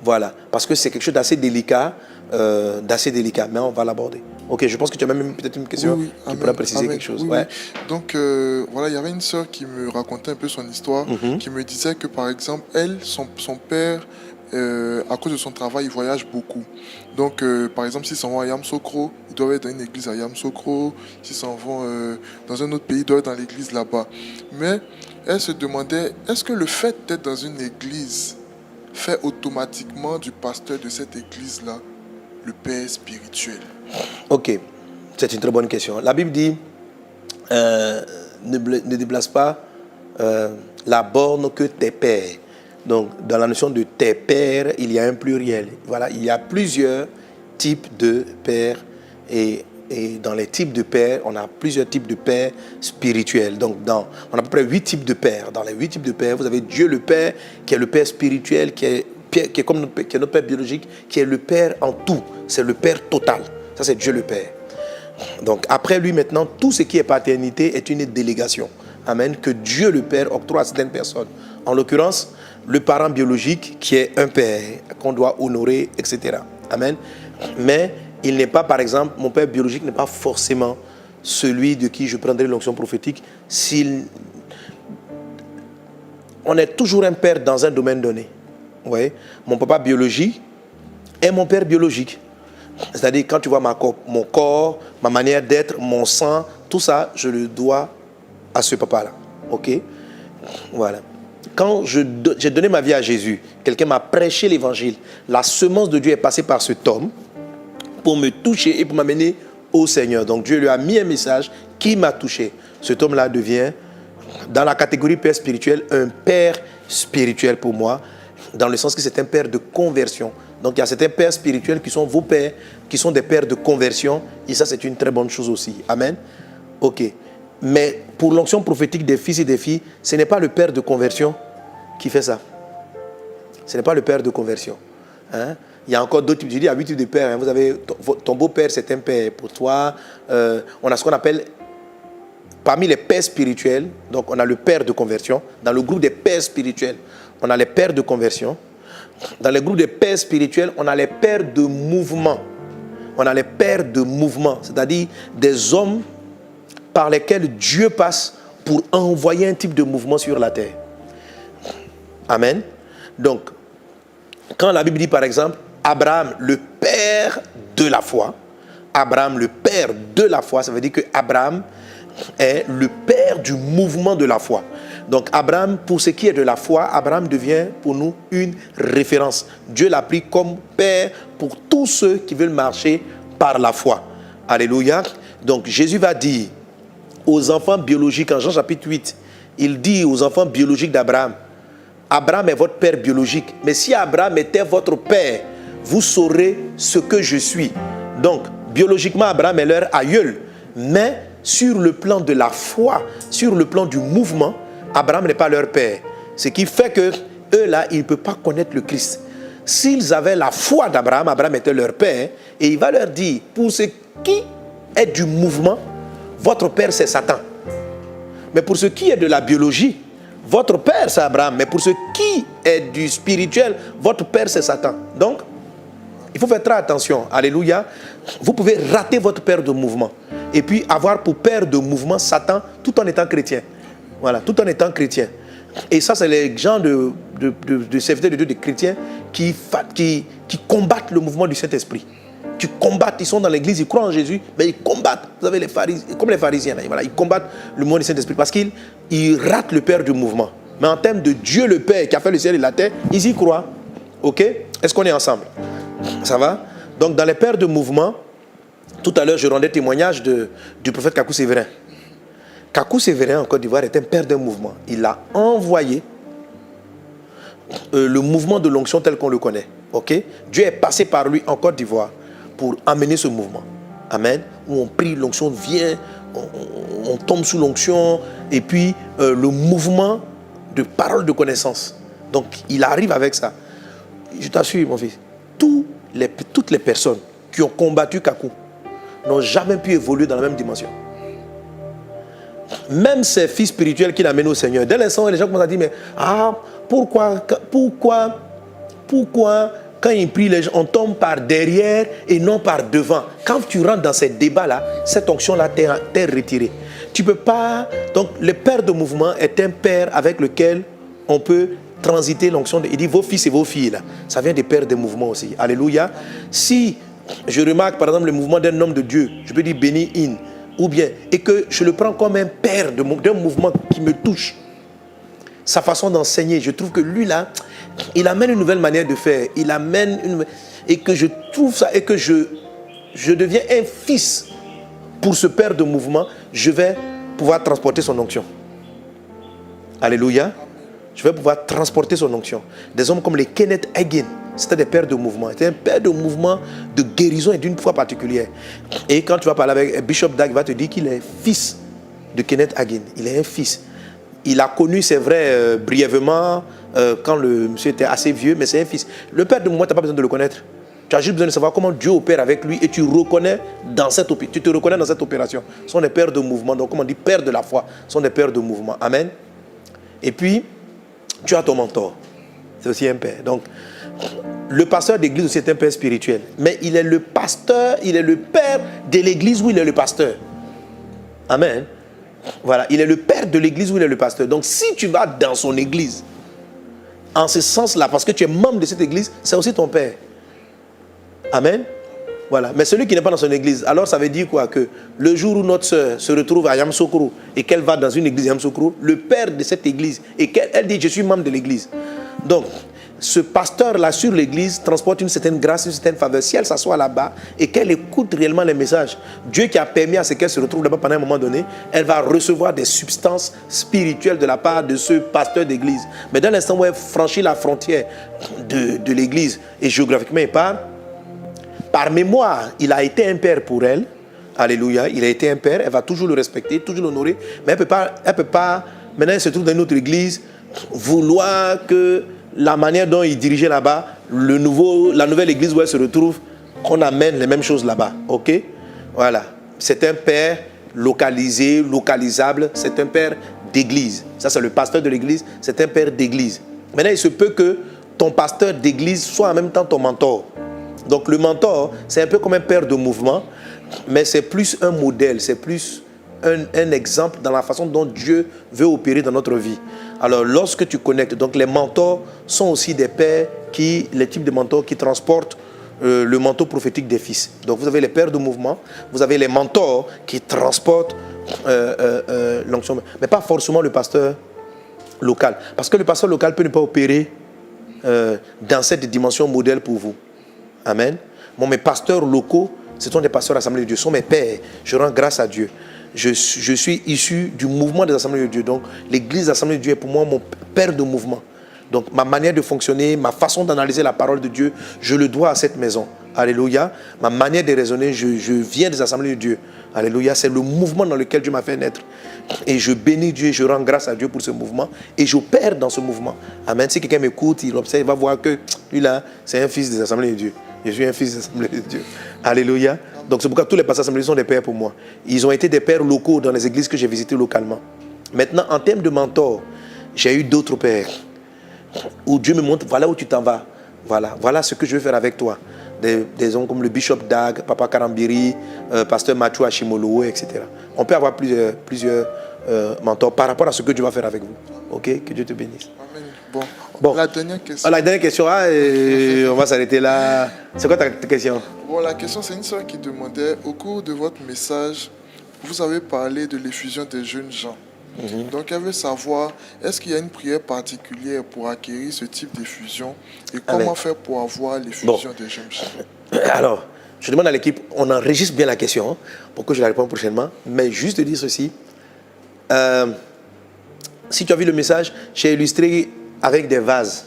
[SPEAKER 1] Voilà, parce que c'est quelque chose d'assez délicat, mais on va l'aborder. Ok, je pense que tu as même peut-être une question qui pourrait préciser quelque chose.
[SPEAKER 8] Oui,
[SPEAKER 1] ouais.
[SPEAKER 8] oui. Donc, voilà, il y avait une sœur qui me racontait un peu son histoire, qui me disait que, par exemple, elle, son père, à cause de son travail, il voyage beaucoup. Donc, par exemple, s'ils s'en vont à Yamoussoukro, ils doivent être dans une église à Yamoussoukro. S'ils s'en vont dans un autre pays, ils doivent être dans l'église là-bas. Mais elle se demandait, est-ce que le fait d'être dans une église fait automatiquement du pasteur de cette église-là le père spirituel?
[SPEAKER 1] Ok, c'est une très bonne question. La Bible dit, ne déplace pas la borne que tes pères. Donc, dans la notion de tes pères, il y a un pluriel. Voilà, il y a plusieurs types de pères et dans les types de pères, on a plusieurs types de pères spirituels. Donc, on a à peu près 8 types de pères. Dans les 8 types de pères, vous avez Dieu le Père, qui est le Père spirituel, qui est notre Père biologique, qui est le Père en tout. C'est le Père total. Ça, c'est Dieu le Père. Donc, après lui, maintenant, tout ce qui est paternité est une délégation. Amen. Que Dieu le Père octroie à certaines personnes. En l'occurrence, le parent biologique qui est un père, qu'on doit honorer, etc. Amen. Mais il n'est pas, par exemple, mon père biologique n'est pas forcément celui de qui je prendrai l'onction prophétique. On est toujours un père dans un domaine donné. Vous voyez, mon papa biologique est mon père biologique. C'est-à-dire, quand tu vois mon corps, ma manière d'être, mon sang, tout ça, je le dois à ce papa-là. Ok? Voilà. Quand j'ai donné ma vie à Jésus, quelqu'un m'a prêché l'évangile. La semence de Dieu est passée par cet homme pour me toucher et pour m'amener au Seigneur. Donc Dieu lui a mis un message qui m'a touché. Cet homme-là devient, dans la catégorie père spirituel, un père spirituel pour moi, dans le sens que c'est un père de conversion. Donc il y a certains pères spirituels qui sont vos pères, qui sont des pères de conversion. Et ça, c'est une très bonne chose aussi. Amen. Ok. Mais pour l'onction prophétique des fils et des filles, ce n'est pas le père de conversion qui fait ça. Ce n'est pas le père de conversion. Hein? Il y a encore d'autres types. Je dis, il y a 8 types de pères. Hein. Vous avez ton beau-père, c'est un père pour toi. On a ce qu'on appelle, parmi les pères spirituels, donc on a le père de conversion. Dans le groupe des pères spirituels, on a les pères de conversion. Dans le groupe des pères spirituels, on a les pères de mouvement. On a les pères de mouvement, c'est-à-dire des hommes par lesquels Dieu passe pour envoyer un type de mouvement sur la terre. Amen. Donc, quand la Bible dit par exemple, Abraham, le père de la foi, Abraham, le père de la foi, ça veut dire que Abraham est le père du mouvement de la foi. Donc Abraham, pour ce qui est de la foi, Abraham devient pour nous une référence. Dieu l'a pris comme père pour tous ceux qui veulent marcher par la foi. Alléluia. Donc Jésus va dire aux enfants biologiques, en Jean chapitre 8, il dit aux enfants biologiques d'Abraham, Abraham est votre père biologique, mais si Abraham était votre père, vous saurez ce que je suis. Donc, biologiquement, Abraham est leur aïeul, mais sur le plan de la foi, sur le plan du mouvement, Abraham n'est pas leur père. Ce qui fait que eux là, ils ne peuvent pas connaître le Christ. S'ils avaient la foi d'Abraham, Abraham était leur père, et il va leur dire, pour ce qui est du mouvement, votre père c'est Satan. Mais pour ce qui est de la biologie, votre père c'est Abraham. Mais pour ce qui est du spirituel, votre père c'est Satan. Donc, il faut faire très attention. Alléluia. Vous pouvez rater votre père de mouvement. Et puis avoir pour père de mouvement Satan tout en étant chrétien. Voilà, tout en étant chrétien. Et ça, c'est les gens de serviteurs de Dieu, des chrétiens, qui combattent le mouvement du Saint-Esprit. Qui combattent, ils sont dans l'église, ils croient en Jésus, mais ils combattent. Vous savez, comme les pharisiens, là, voilà, ils combattent le mouvement du Saint-Esprit parce qu'ils ratent le père du mouvement. Mais en termes de Dieu le Père qui a fait le ciel et la terre, ils y croient. Ok? Est-ce qu'on est ensemble? Ça va? Donc, dans les pères de mouvement, tout à l'heure, je rendais témoignage du prophète Kakou Sévérin. Kakou Sévérin, en Côte d'Ivoire, est un père d'un mouvement. Il a envoyé le mouvement de l'onction tel qu'on le connaît. Okay? Dieu est passé par lui en Côte d'Ivoire pour amener ce mouvement. Amen. Où on prie, l'onction vient, on tombe sous l'onction, et puis le mouvement de parole de connaissance. Donc, il arrive avec ça. Je t'assure, mon fils, toutes les personnes qui ont combattu Kakou n'ont jamais pu évoluer dans la même dimension. Même ses fils spirituels qu'il amène au Seigneur, dès l'instant où les gens commencent à dire, mais pourquoi quand ils prient, les gens, on tombe par derrière et non par devant. Quand tu rentres dans ces débats-là, cette onction-là t'est retirée. Tu peux pas... Donc, le père de mouvement est un père avec lequel on peut transiter l'onction. Il dit, vos fils et vos filles, là, ça vient des pères de mouvement aussi. Alléluia. Si je remarque, par exemple, le mouvement d'un homme de Dieu, je peux dire béni in, ou bien, et que je le prends comme un père d'un mouvement qui me touche, sa façon d'enseigner, je trouve que lui, là, il amène une nouvelle manière de faire. Il amène et que je trouve ça, et que je deviens un fils pour ce père de mouvement, je vais pouvoir transporter son onction. Alléluia. Je vais pouvoir transporter son onction. Des hommes comme les Kenneth Hagin, c'était des pères de mouvement. C'était un père de mouvement de guérison et d'une foi particulière. Et quand tu vas parler avec Bishop Dag, il va te dire qu'il est fils de Kenneth Hagin. Il est un fils. Il a connu, c'est vrai, brièvement, quand le monsieur était assez vieux, mais c'est un fils. Le père de mouvement, tu n'as pas besoin de le connaître. Tu as juste besoin de savoir comment Dieu opère avec lui et tu te reconnais dans cette opération. Ce sont des pères de mouvement. Donc, comme on dit, pères de la foi, ce sont des pères de mouvement. Amen. Et puis, tu as ton mentor. C'est aussi un père. Donc, le pasteur d'église aussi est un père spirituel. Mais il est le pasteur, il est le père de l'église où il est le pasteur. Amen. Voilà, il est le père de l'église où il est le pasteur. Donc, si tu vas dans son église, en ce sens-là, parce que tu es membre de cette église, c'est aussi ton père. Amen. Voilà. Mais celui qui n'est pas dans son église, alors ça veut dire quoi? Que le jour où notre soeur se retrouve à Yamoussoukro et qu'elle va dans une église Yamoussoukro, le père de cette église, et qu'elle dit, je suis membre de l'église. Donc, ce pasteur-là sur l'église transporte une certaine grâce, une certaine faveur. Si elle s'assoit là-bas et qu'elle écoute réellement les messages, Dieu qui a permis à ce qu'elle se retrouve là-bas pendant un moment donné, elle va recevoir des substances spirituelles de la part de ce pasteur d'église. Mais dans l'instant où elle franchit la frontière de l'église et géographiquement elle part, par mémoire, il a été un père pour elle. Alléluia, il a été un père. Elle va toujours le respecter, toujours l'honorer. Mais elle peut pas, maintenant elle se trouve dans une autre église, vouloir que la manière dont il dirigeait là-bas, la nouvelle église où elle se retrouve, qu'on amène les mêmes choses là-bas. Ok? Voilà. C'est un père localisé, localisable. C'est un père d'église. Ça, c'est le pasteur de l'église. C'est un père d'église. Maintenant, il se peut que ton pasteur d'église soit en même temps ton mentor. Donc, le mentor, c'est un peu comme un père de mouvement, mais c'est plus un modèle, c'est plus un exemple dans la façon dont Dieu veut opérer dans notre vie. Alors, lorsque tu connectes, donc les mentors sont aussi des pères les types de mentors qui transportent le manteau prophétique des fils. Donc, vous avez les pères de mouvement, vous avez les mentors qui transportent l'onction, mais pas forcément le pasteur local. Parce que le pasteur local peut ne pas opérer dans cette dimension modèle pour vous. Amen. Bon, mes pasteurs locaux, ce sont des pasteurs d'Assemblée de Dieu, ce sont mes pères. Je rends grâce à Dieu. Je suis issu du mouvement des Assemblées de Dieu. Donc, l'église d'Assemblée de Dieu est pour moi mon père de mouvement. Donc, ma manière de fonctionner, ma façon d'analyser la parole de Dieu, je le dois à cette maison. Alléluia. Ma manière de raisonner, je viens des Assemblées de Dieu. Alléluia. C'est le mouvement dans lequel Dieu m'a fait naître. Et je bénis Dieu, je rends grâce à Dieu pour ce mouvement. Et j'opère dans ce mouvement. Amen. Si quelqu'un m'écoute, il observe, il va voir que lui là, c'est un fils des Assemblées de Dieu. Je suis un fils des Assemblées de Dieu. Alléluia. Donc c'est pourquoi tous les pasteurs d'Assemblée sont des pères pour moi. Ils ont été des pères locaux dans les églises que j'ai visitées localement. Maintenant, en termes de mentor, j'ai eu d'autres pères où Dieu me montre, voilà où tu t'en vas. Voilà ce que je veux faire avec toi. Des hommes comme le Bishop Dag, Papa Karambiri, Pasteur Mathieu Hashimolo, etc. On peut avoir plusieurs mentors par rapport à ce que Dieu va faire avec vous. Ok? Que Dieu te bénisse.
[SPEAKER 8] Amen. Bon. La dernière question.
[SPEAKER 1] La dernière question, on va s'arrêter là. C'est quoi ta question?
[SPEAKER 8] Bon, la question, c'est une soeur qui demandait, au cours de votre message, vous avez parlé de l'effusion des jeunes gens. Donc elle veut savoir, est-ce qu'il y a une prière particulière pour acquérir ce type d'effusion et comment faire pour avoir l'effusion des jeunes gens?
[SPEAKER 1] Alors, je demande à l'équipe, on enregistre bien la question hein, pour que je la réponde prochainement, mais juste de dire ceci. Si tu as vu le message, j'ai illustré avec des vases.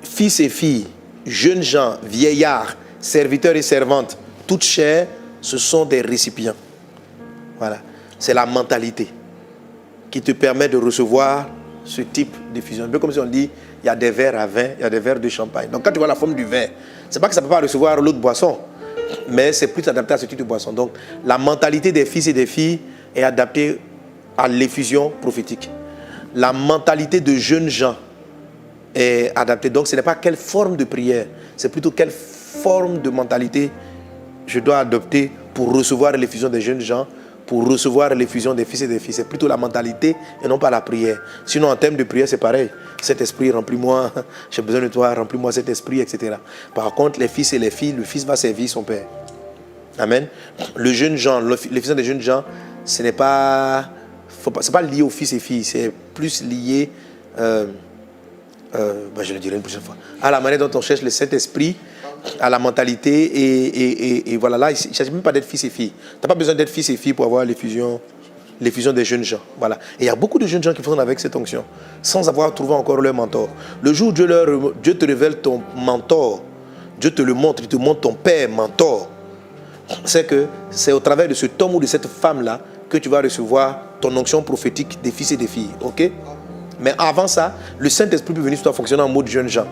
[SPEAKER 1] Fils et filles, jeunes gens, vieillards, serviteurs et servantes, toutes chairs, ce sont des récipients. Voilà. C'est la mentalité qui te permet de recevoir ce type d'effusion. Un peu comme si on dit, il y a des verres à vin, il y a des verres de champagne. Donc quand tu vois la forme du verre, c'est pas que ça ne peut pas recevoir l'autre boisson, mais c'est plus adapté à ce type de boisson. Donc la mentalité des fils et des filles est adaptée à l'effusion prophétique. La mentalité de jeunes gens est adaptée. Donc ce n'est pas quelle forme de prière, c'est plutôt quelle forme de mentalité je dois adopter pour recevoir l'effusion des jeunes gens, pour recevoir l'effusion des fils et des filles. C'est plutôt la mentalité et non pas la prière. Sinon, en termes de prière, c'est pareil. Cet esprit, remplis-moi, j'ai besoin de toi, remplis-moi cet esprit, etc. Par contre, les fils et les filles, le fils va servir son père. Amen. Le jeune gens, l'effusion des jeunes gens, ce n'est pas, c'est pas lié aux fils et filles, c'est plus lié, je le dirai une prochaine fois, à la manière dont on cherche le Saint-Esprit, à la mentalité et voilà, là, il ne s'agit même pas d'être fils et filles. Tu n'as pas besoin d'être fils et filles pour avoir l'effusion des jeunes gens. Voilà. Et il y a beaucoup de jeunes gens qui font avec cette onction, sans avoir trouvé encore leur mentor. Le jour où Dieu te révèle ton mentor, Dieu te le montre, il te montre ton père mentor, c'est que c'est au travers de cet homme ou de cette femme-là que tu vas recevoir ton onction prophétique des fils et des filles. Ok? Mais avant ça, le Saint-Esprit peut venir sur toi fonctionner en mode jeune gens.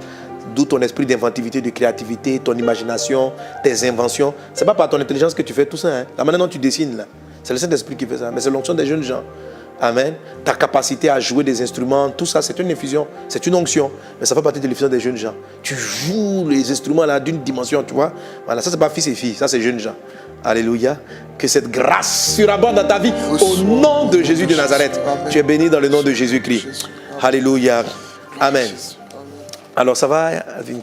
[SPEAKER 1] D'où ton esprit d'inventivité, de créativité, ton imagination, tes inventions. Ce n'est pas par ton intelligence que tu fais tout ça. Hein. La manière dont tu dessines, là, c'est le Saint-Esprit qui fait ça. Mais c'est l'onction des jeunes gens. Amen. Ta capacité à jouer des instruments, tout ça, c'est une effusion, c'est une onction. Mais ça fait partie de l'effusion des jeunes gens. Tu joues les instruments là d'une dimension, tu vois. Voilà, ça, c'est pas fils et filles, ça, c'est jeunes gens. Alléluia. Que cette grâce surabonde dans ta vie au nom de Jésus de Nazareth. Amen. Tu es béni dans le nom de Jésus-Christ. Alléluia. Amen. Alors ça va,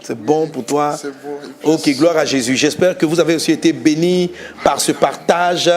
[SPEAKER 1] c'est bon pour toi?
[SPEAKER 8] C'est bon.
[SPEAKER 1] Ok, gloire à Jésus. J'espère que vous avez aussi été bénis par ce partage.